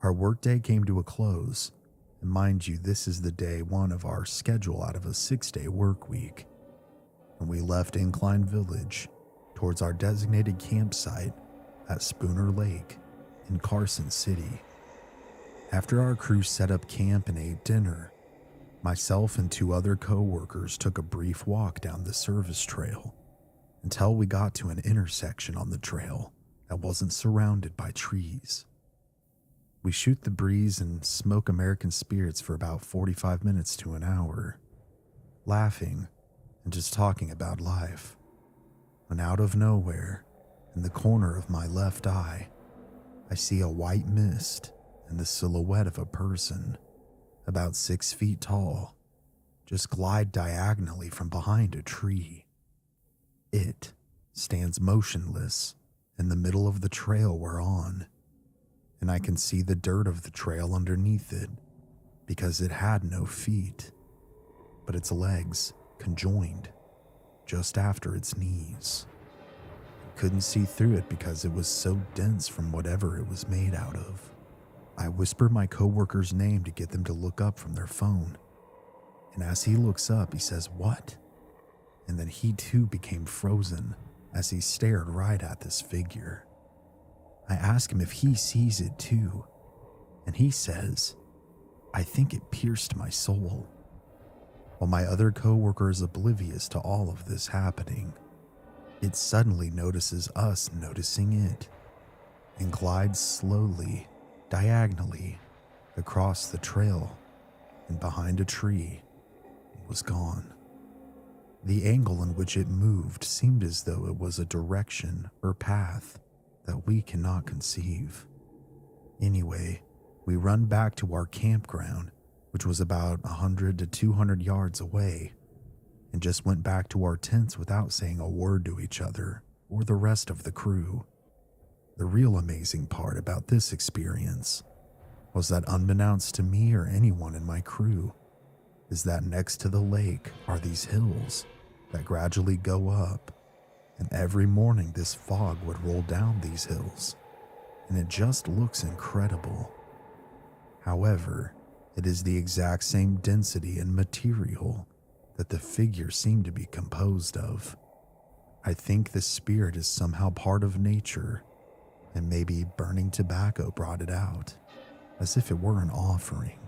Our workday came to a close, and mind you, this is the day one of our schedule out of a 6-day work week, and we left Incline Village towards our designated campsite at Spooner Lake in Carson City. After our crew set up camp and ate dinner, myself and 2 other co-workers took a brief walk down the service trail until we got to an intersection on the trail that wasn't surrounded by trees. We shoot the breeze and smoke American spirits for about 45 minutes to an hour, laughing and just talking about life. When out of nowhere, in the corner of my left eye, I see a white mist and the silhouette of a person, about 6 feet tall, just glide diagonally from behind a tree. It stands motionless in the middle of the trail we're on, and I can see the dirt of the trail underneath it because it had no feet, but its legs conjoined just after its knees. I couldn't see through it because it was so dense from whatever it was made out of. I whisper my coworker's name to get them to look up from their phone, and as he looks up, he says, "What?" And then he too became frozen as he stared right at this figure. I ask him if he sees it too, and he says, "I think it pierced my soul." While my other coworker is oblivious to all of this happening, it suddenly notices us noticing it and glides slowly, diagonally, across the trail and behind a tree, was gone. The angle in which it moved seemed as though it was a direction or path that we cannot conceive. Anyway, we run back to our campground, which was about 100 to 200 yards away, and just went back to our tents without saying a word to each other or the rest of the crew. The real amazing part about this experience was that, unbeknownst to me or anyone in my crew, is that next to the lake are these hills that gradually go up, and every morning this fog would roll down these hills, and it just looks incredible. However, it is the exact same density and material that the figures seem to be composed of. I think the spirit is somehow part of nature, and maybe burning tobacco brought it out, as if it were an offering.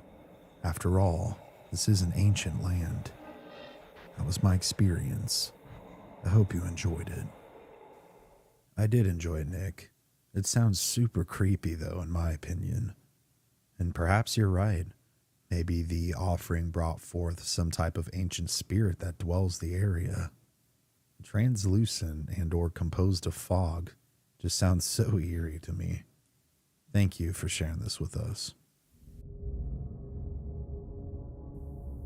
After all, this is an ancient land. That was my experience. I hope you enjoyed it. I did enjoy it, Nick. It sounds super creepy, though, in my opinion. And perhaps you're right. Maybe the offering brought forth some type of ancient spirit that dwells the area. Translucent and or composed of fog just sounds so eerie to me. Thank you for sharing this with us.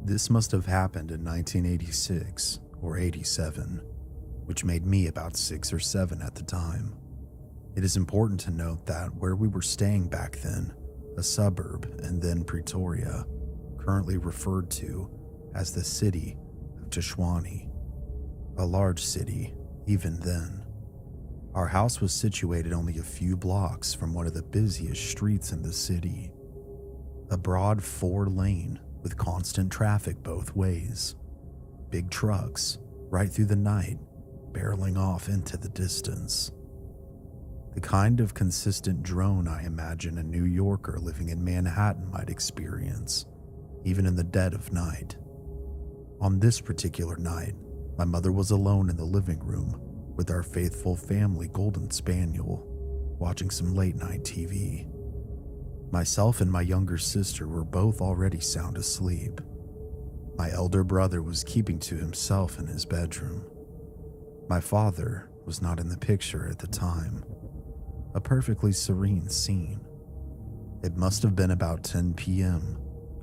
This must have happened in 1986 or 87, which made me about 6 or 7 at the time. It is important to note that where we were staying back then, a suburb and then Pretoria, currently referred to as the city of Tshwane, a large city even then. Our house was situated only a few blocks from one of the busiest streets in the city, a broad 4-lane with constant traffic both ways, big trucks right through the night barreling off into the distance. The kind of consistent drone I imagine a New Yorker living in Manhattan might experience, even in the dead of night. On this particular night, my mother was alone in the living room with our faithful family golden spaniel, watching some late-night TV. Myself and my younger sister were both already sound asleep. My elder brother was keeping to himself in his bedroom. My father was not in the picture at the time. A perfectly serene scene. It must have been about 10 p.m.,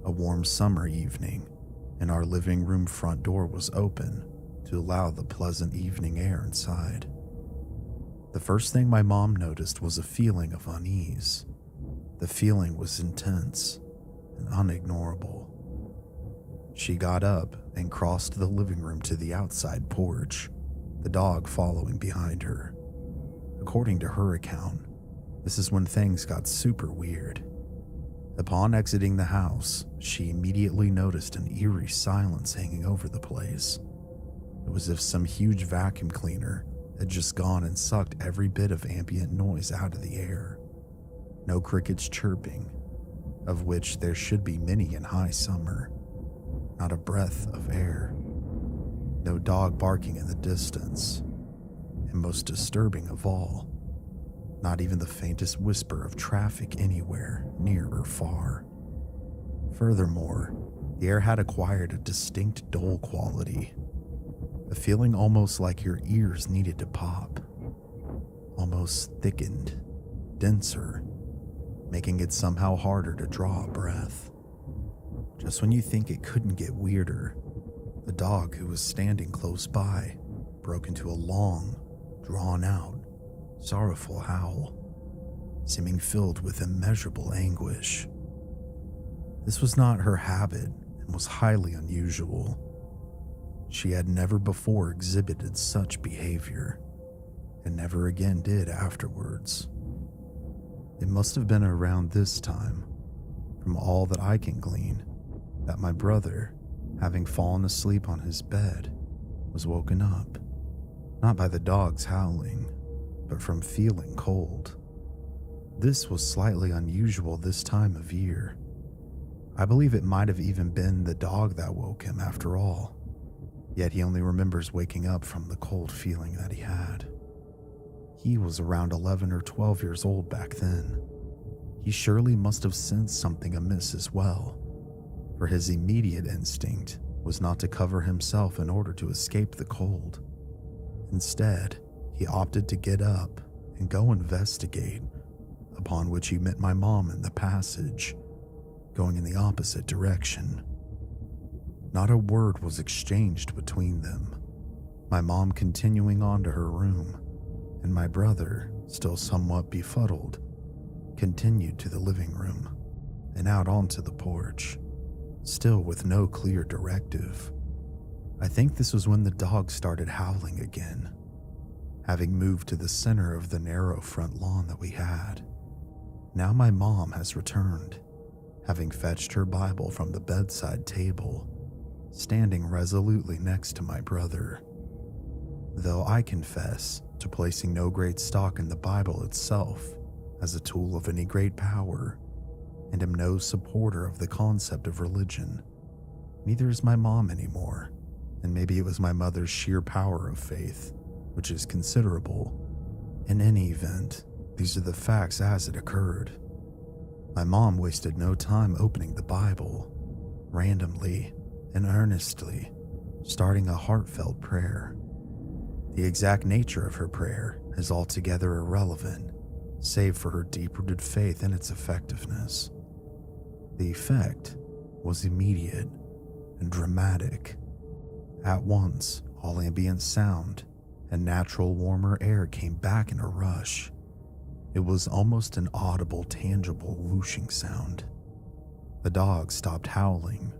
a warm summer evening, and our living room front door was open to allow the pleasant evening air inside. The first thing my mom noticed was a feeling of unease. The feeling was intense and unignorable. She got up and crossed the living room to the outside porch, the dog following behind her. According to her account, this is when things got super weird. Upon exiting the house, she immediately noticed an eerie silence hanging over the place. It was as if some huge vacuum cleaner had just gone and sucked every bit of ambient noise out of the air. No crickets chirping, of which there should be many in high summer. Not a breath of air. No dog barking in the distance. And most disturbing of all, not even the faintest whisper of traffic anywhere, near or far. Furthermore, the air had acquired a distinct dull quality, a feeling almost like your ears needed to pop, almost thickened, denser, making it somehow harder to draw a breath. Just when you think it couldn't get weirder, the dog who was standing close by broke into a long, drawn-out, sorrowful howl, seeming filled with immeasurable anguish. This was not her habit and was highly unusual. She had never before exhibited such behavior, and never again did afterwards. It must have been around this time, from all that I can glean, that my brother, having fallen asleep on his bed, was woken up, not by the dog's howling, but from feeling cold. This was slightly unusual this time of year. I believe it might have even been the dog that woke him after all, yet he only remembers waking up from the cold feeling that he had. He was around 11 or 12 years old back then. He surely must have sensed something amiss as well, for his immediate instinct was not to cover himself in order to escape the cold. Instead, he opted to get up and go investigate, upon which he met my mom in the passage, going in the opposite direction. Not a word was exchanged between them, my mom continuing on to her room, and my brother, still somewhat befuddled, continued to the living room and out onto the porch, still with no clear directive. I think this was when the dog started howling again, having moved to the center of the narrow front lawn that we had. Now my mom has returned, having fetched her Bible from the bedside table, standing resolutely next to my brother. Though I confess to placing no great stock in the Bible itself as a tool of any great power, and am no supporter of the concept of religion, neither is my mom anymore, and maybe it was my mother's sheer power of faith, which is considerable. In any event, these are the facts as it occurred. My mom wasted no time opening the Bible, randomly and earnestly, starting a heartfelt prayer. The exact nature of her prayer is altogether irrelevant, save for her deep-rooted faith in its effectiveness. The effect was immediate and dramatic. At once, all ambient sound and natural warmer air came back in a rush. It was almost an audible, tangible whooshing sound. The dog stopped howling.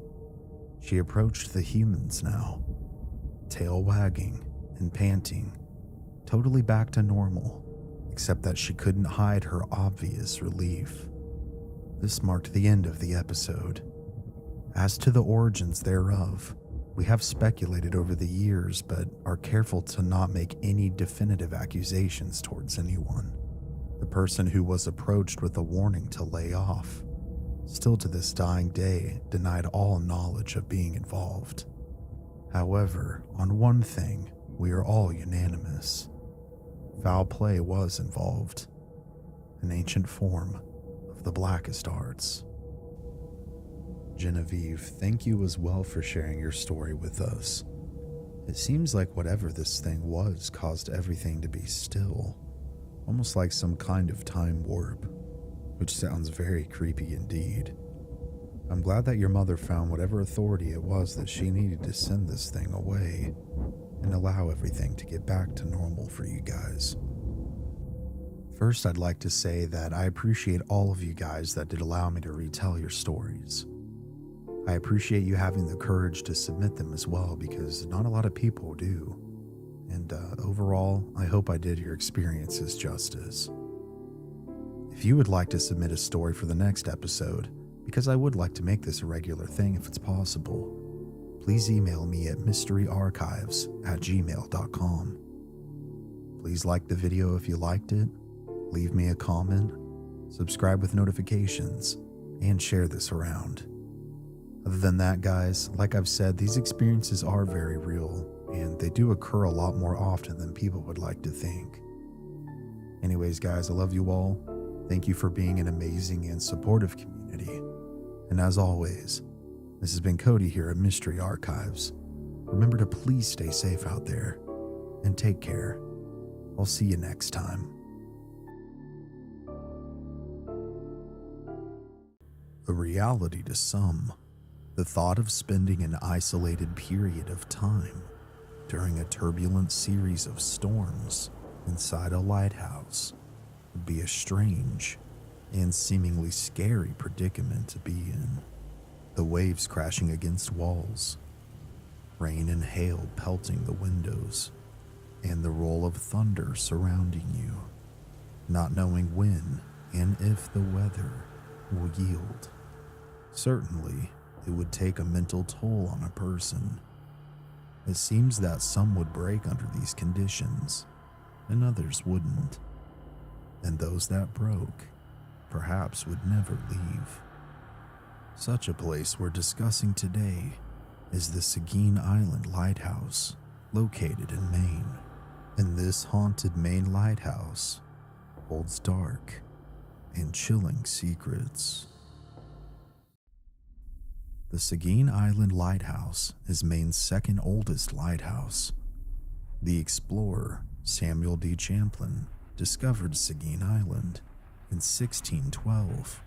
She approached the humans now, tail wagging and panting, totally back to normal, except that she couldn't hide her obvious relief. This marked the end of the episode. As to the origins thereof, we have speculated over the years, but are careful to not make any definitive accusations towards anyone. The person who was approached with a warning to lay off, still to this dying day, denied all knowledge of being involved. However, on one thing, we are all unanimous. Foul play was involved, an ancient form of the blackest arts. Genevieve, thank you as well for sharing your story with us. It seems like whatever this thing was caused everything to be still, almost like some kind of time warp, which sounds very creepy indeed. I'm glad that your mother found whatever authority it was that she needed to send this thing away and allow everything to get back to normal for you guys. First, I'd like to say that I appreciate all of you guys that did allow me to retell your stories. I appreciate you having the courage to submit them as well, because not a lot of people do. And overall, I hope I did your experiences justice. If you would like to submit a story for the next episode, because I would like to make this a regular thing if it's possible, please email me at mysteryarchives@gmail.com. Please like the video if you liked it, leave me a comment, subscribe with notifications, and share this around. Other than that, guys, like I've said, these experiences are very real, and they do occur a lot more often than people would like to think. Anyways, guys, I love you all. Thank you for being an amazing and supportive community. And as always, this has been Cody here at Mystery Archives. Remember to please stay safe out there, and take care. I'll see you next time. A reality to some, the thought of spending an isolated period of time during a turbulent series of storms inside a lighthouse would be a strange and seemingly scary predicament to be in. The waves crashing against walls, rain and hail pelting the windows, and the roll of thunder surrounding you, not knowing when and if the weather will yield. Certainly, it would take a mental toll on a person. It seems that some would break under these conditions, and others wouldn't. And those that broke, perhaps would never leave. Such a place we're discussing today is the Seguin Island Lighthouse, located in Maine. And this haunted Maine lighthouse holds dark and chilling secrets. The Seguin Island Lighthouse is Maine's second oldest lighthouse. The explorer Samuel D. Champlain discovered Seguin Island in 1612.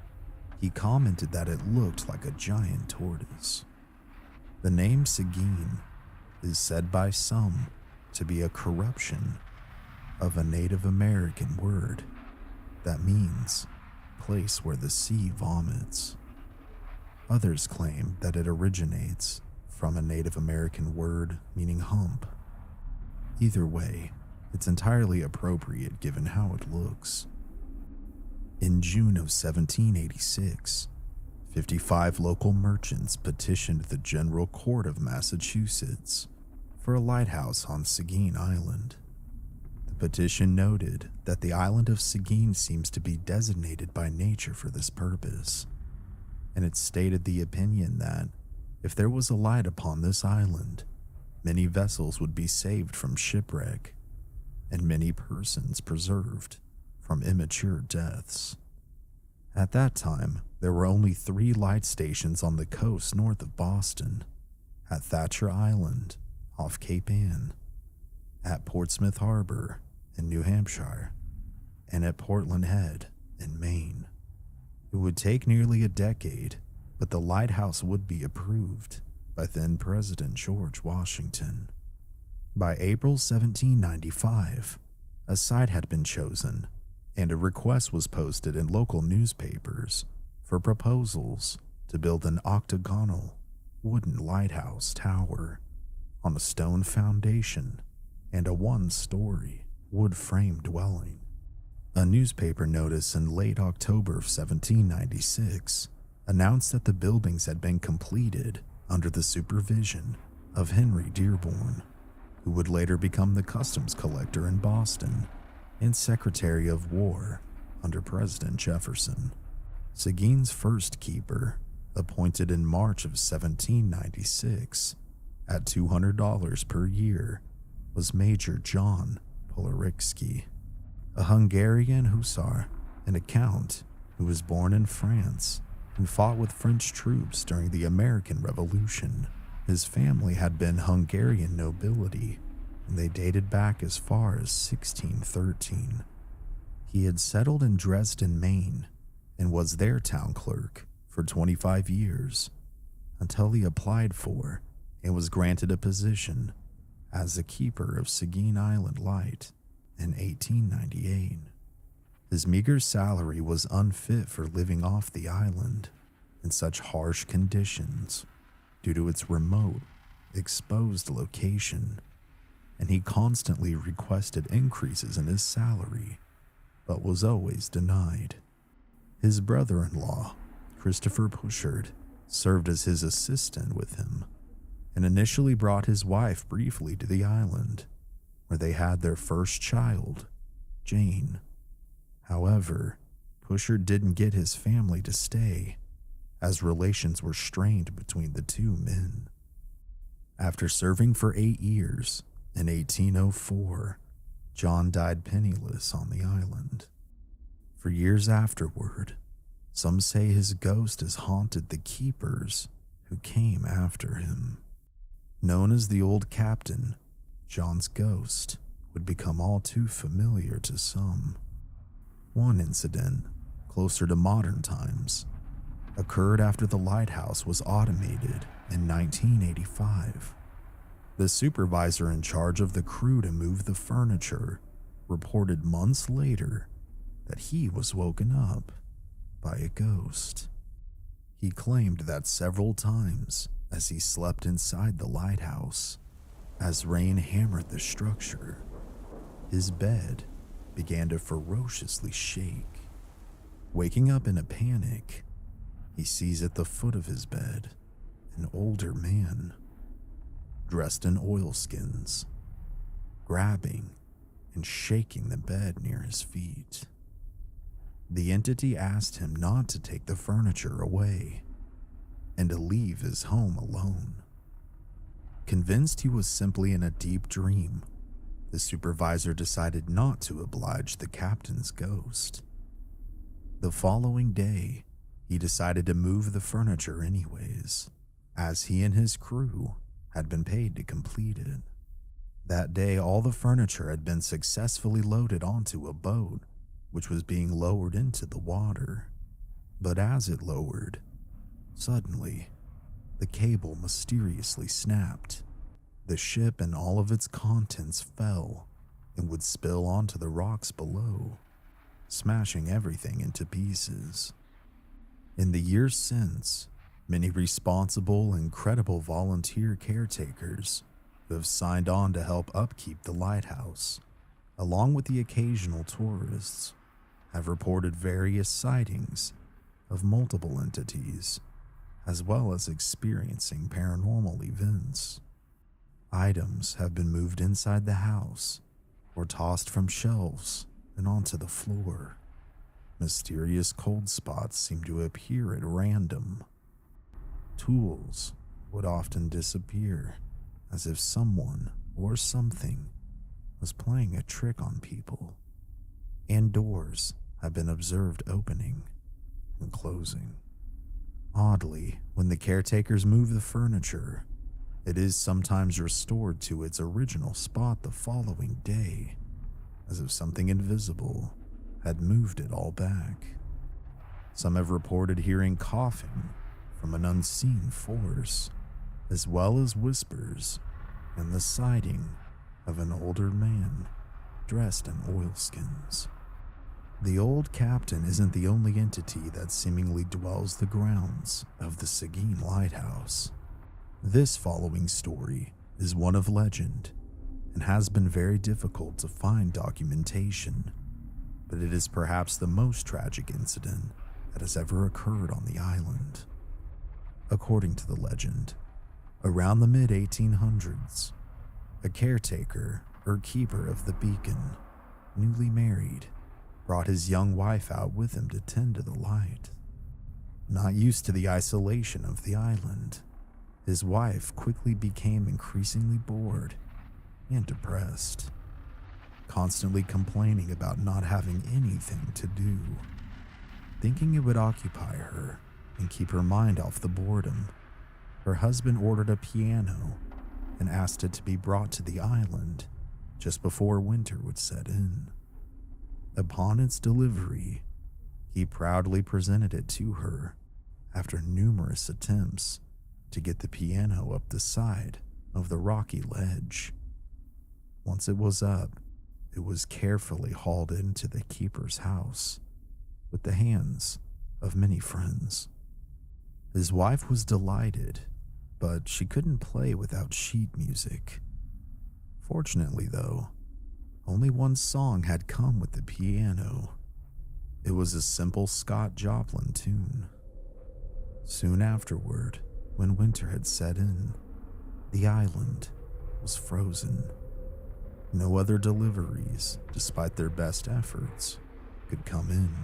He commented that it looked like a giant tortoise. The name Seguin is said by some to be a corruption of a Native American word that means place where the sea vomits. Others claim that it originates from a Native American word meaning hump. Either way, it's entirely appropriate given how it looks. In June of 1786, 55 local merchants petitioned the General Court of Massachusetts for a lighthouse on Seguin Island. The petition noted that the island of Seguin seems to be designated by nature for this purpose, and it stated the opinion that if there was a light upon this island, many vessels would be saved from shipwreck, and many persons preserved from immature deaths. At that time, there were only 3 light stations on the coast north of Boston: at Thatcher Island, off Cape Ann, at Portsmouth Harbor in New Hampshire, and at Portland Head in Maine. It would take nearly a decade, but the lighthouse would be approved by then President George Washington. By April 1795, a site had been chosen, and a request was posted in local newspapers for proposals to build an octagonal wooden lighthouse tower on a stone foundation and a 1-story wood-frame dwelling. A newspaper notice in late October of 1796 announced that the buildings had been completed under the supervision of Henry Dearborn, who would later become the customs collector in Boston and Secretary of War under President Jefferson. Seguin's first keeper, appointed in March of 1796 at $200 per year, was Major John Polaricki, a Hungarian hussar and a count who was born in France and fought with French troops during the American Revolution. His family had been Hungarian nobility, and they dated back as far as 1613. He had settled in Dresden, Maine, and was their town clerk for 25 years, until he applied for and was granted a position as the keeper of Seguin Island Light in 1898. His meager salary was unfit for living off the island in such harsh conditions due to its remote, exposed location, and he constantly requested increases in his salary, but was always denied. His brother-in-law, Christopher Pushard, served as his assistant with him, and initially brought his wife briefly to the island, where they had their first child, Jane. However, Pushard didn't get his family to stay, as relations were strained between the two men. After serving for 8 years, in 1804, John died penniless on the island. For years afterward, some say his ghost has haunted the keepers who came after him. Known as the Old Captain, John's ghost would become all too familiar to some. One incident, closer to modern times, occurred after the lighthouse was automated in 1985. The supervisor in charge of the crew to move the furniture reported months later that he was woken up by a ghost. He claimed that several times as he slept inside the lighthouse, as rain hammered the structure, his bed began to ferociously shake. Waking up in a panic, he sees at the foot of his bed an older man, dressed in oilskins, grabbing and shaking the bed near his feet. The entity asked him not to take the furniture away and to leave his home alone. Convinced he was simply in a deep dream, the supervisor decided not to oblige the captain's ghost. The following day, he decided to move the furniture anyways, as he and his crew had been paid to complete it. That day, all the furniture had been successfully loaded onto a boat, which was being lowered into the water. But as it lowered, suddenly, the cable mysteriously snapped. The ship and all of its contents fell and would spill onto the rocks below, smashing everything into pieces. In the years since, many responsible and credible volunteer caretakers who have signed on to help upkeep the lighthouse, along with the occasional tourists, have reported various sightings of multiple entities, as well as experiencing paranormal events. Items have been moved inside the house or tossed from shelves and onto the floor. Mysterious cold spots seem to appear at random. Tools would often disappear, as if someone or something was playing a trick on people. And doors have been observed opening and closing. Oddly, when the caretakers move the furniture, it is sometimes restored to its original spot the following day, as if something invisible had moved it all back. Some have reported hearing coughing from an unseen force, as well as whispers and the sighting of an older man dressed in oilskins. The old captain isn't the only entity that seemingly dwells the grounds of the Seguin Lighthouse. This following story is one of legend and has been very difficult to find documentation, but it is perhaps the most tragic incident that has ever occurred on the island. According to the legend, around the mid-1800s, a caretaker or keeper of the beacon, newly married, brought his young wife out with him to tend to the light. Not used to the isolation of the island, his wife quickly became increasingly bored and depressed, constantly complaining about not having anything to do. Thinking it would occupy her and keep her mind off the boredom, her husband ordered a piano and asked it to be brought to the island just before winter would set in. Upon its delivery, he proudly presented it to her after numerous attempts to get the piano up the side of the rocky ledge. Once it was up, it was carefully hauled into the keeper's house with the hands of many friends. His wife was delighted, but she couldn't play without sheet music. Fortunately, though, only one song had come with the piano. It was a simple Scott Joplin tune. Soon afterward, when winter had set in, the island was frozen. No other deliveries, despite their best efforts, could come in.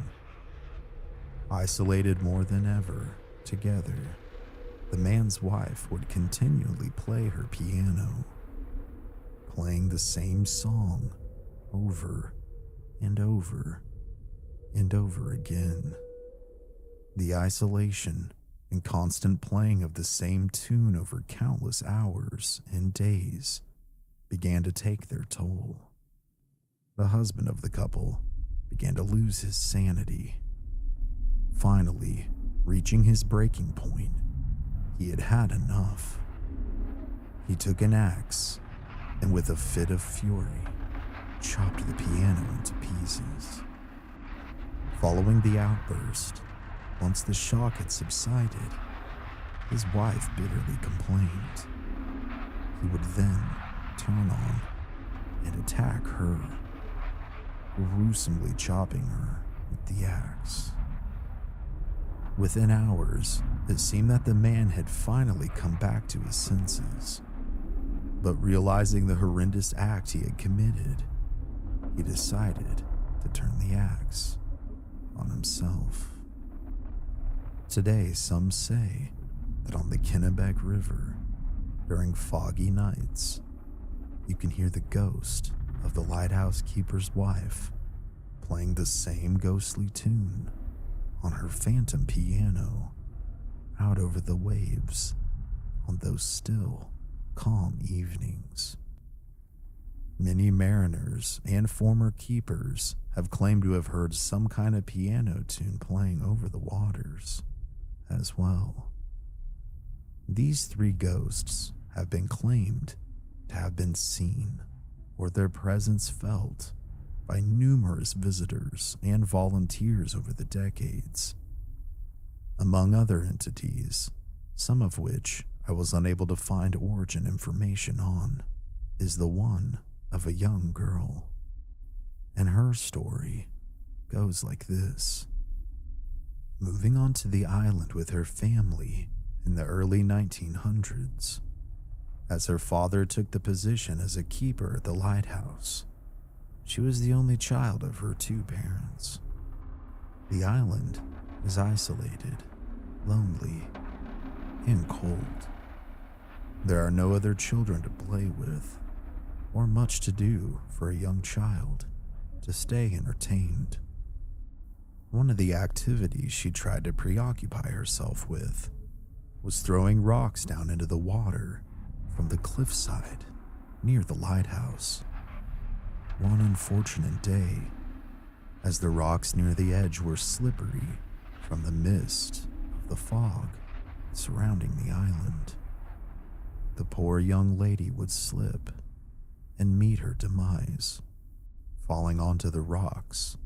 Isolated more than ever, together, the man's wife would continually play her piano, playing the same song over and over and over again. The isolation and constant playing of the same tune over countless hours and days began to take their toll. The husband of the couple began to lose his sanity. Finally, reaching his breaking point, he had had enough. He took an axe and, with a fit of fury, chopped the piano into pieces. Following the outburst, once the shock had subsided, his wife bitterly complained. He would then turn on and attack her, gruesomely chopping her with the axe. Within hours, it seemed that the man had finally come back to his senses, but realizing the horrendous act he had committed, he decided to turn the axe on himself. Today, some say that on the Kennebec River, during foggy nights, you can hear the ghost of the lighthouse keeper's wife playing the same ghostly tune on her phantom piano out over the waves on those still, calm evenings. Many mariners and former keepers have claimed to have heard some kind of piano tune playing over the waters as well. These three ghosts have been claimed to have been seen or their presence felt by numerous visitors and volunteers over the decades. Among other entities, some of which I was unable to find origin information on, is the one of a young girl. And her story goes like this. Moving onto the island with her family in the early 1900s, as her father took the position as a keeper at the lighthouse, she was the only child of her two parents. The island is isolated, lonely, and cold. There are no other children to play with, or much to do for a young child to stay entertained. One of the activities she tried to preoccupy herself with was throwing rocks down into the water from the cliffside near the lighthouse. One unfortunate day, as the rocks near the edge were slippery from the mist of the fog surrounding the island, the poor young lady would slip and meet her demise, falling onto the rocks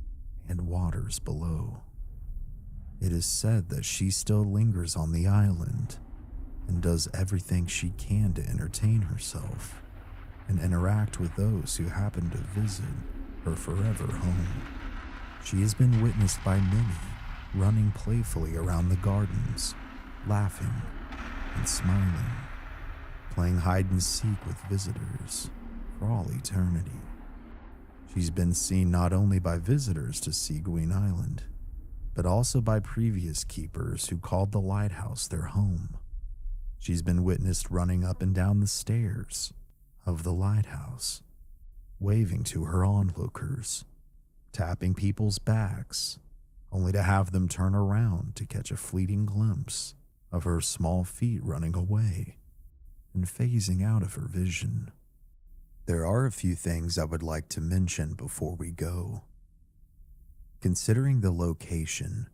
and waters below. It is said that she still lingers on the island and does everything she can to entertain herself and interact with those who happen to visit her forever home. She has been witnessed by many running playfully around the gardens, laughing and smiling, playing hide and seek with visitors for all eternity. She's been seen not only by visitors to Seguin Island, but also by previous keepers who called the lighthouse their home. She's been witnessed running up and down the stairs of the lighthouse, waving to her onlookers, tapping people's backs, only to have them turn around to catch a fleeting glimpse of her small feet running away and phasing out of her vision. There are a few things I would like to mention before we go. Considering the location,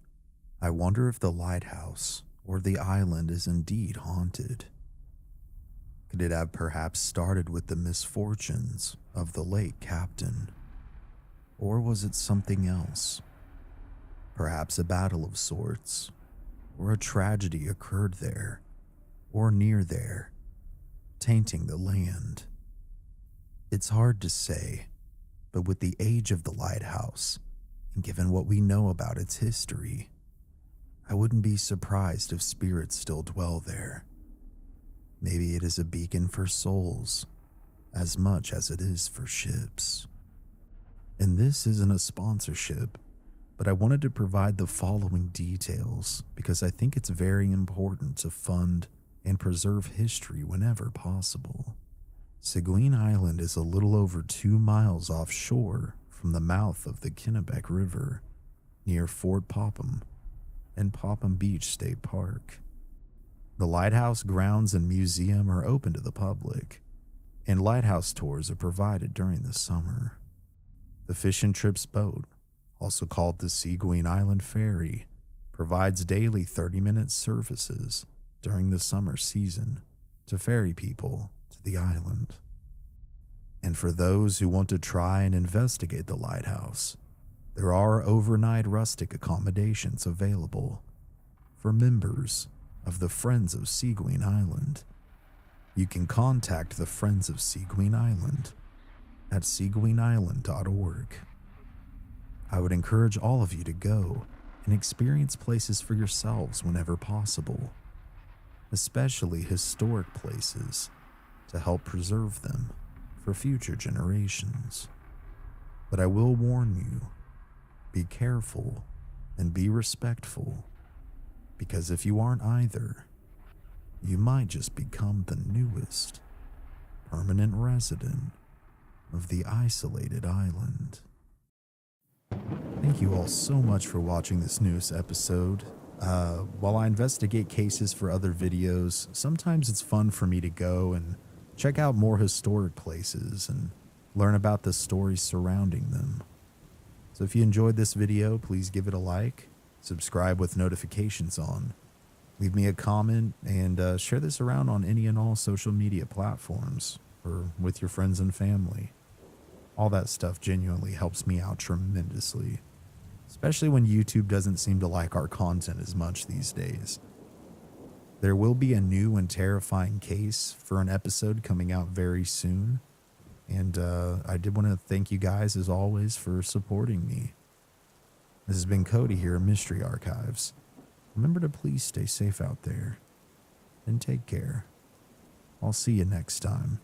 I wonder if the lighthouse or the island is indeed haunted. Could it have perhaps started with the misfortunes of the late captain? Or was it something else? Perhaps a battle of sorts, or a tragedy occurred there, or near there, tainting the land. It's hard to say, but with the age of the lighthouse, and given what we know about its history, I wouldn't be surprised if spirits still dwell there. Maybe it is a beacon for souls, as much as it is for ships. And this isn't a sponsorship, but I wanted to provide the following details because I think it's very important to fund and preserve history whenever possible. Seguin Island is a little over 2 miles offshore from the mouth of the Kennebec River, near Fort Popham and Popham Beach State Park. The lighthouse grounds and museum are open to the public, and lighthouse tours are provided during the summer. The Fish and Trips boat, also called the Seguin Island Ferry, provides daily 30-minute services during the summer season to ferry people to the island. And for those who want to try and investigate the lighthouse, there are overnight rustic accommodations available for members of the Friends of Seguin Island. You can contact the Friends of Seguin Island at seguinisland.org. I would encourage all of you to go and experience places for yourselves whenever possible, especially historic places, to help preserve them for future generations. But I will warn you, be careful and be respectful, because if you aren't either, you might just become the newest permanent resident of the isolated island. Thank you all so much for watching this newest episode. While I investigate cases for other videos, sometimes it's fun for me to go and check out more historic places and learn about the stories surrounding them. So if you enjoyed this video, please give it a like, subscribe with notifications on, leave me a comment, and share this around on any and all social media platforms or with your friends and family. All that stuff genuinely helps me out tremendously, especially when YouTube doesn't seem to like our content as much these days. There will be a new and terrifying case for an episode coming out very soon. And I did want to thank you guys, as always, for supporting me. This has been Cody here at Mystery Archives. Remember to please stay safe out there and take care. I'll see you next time.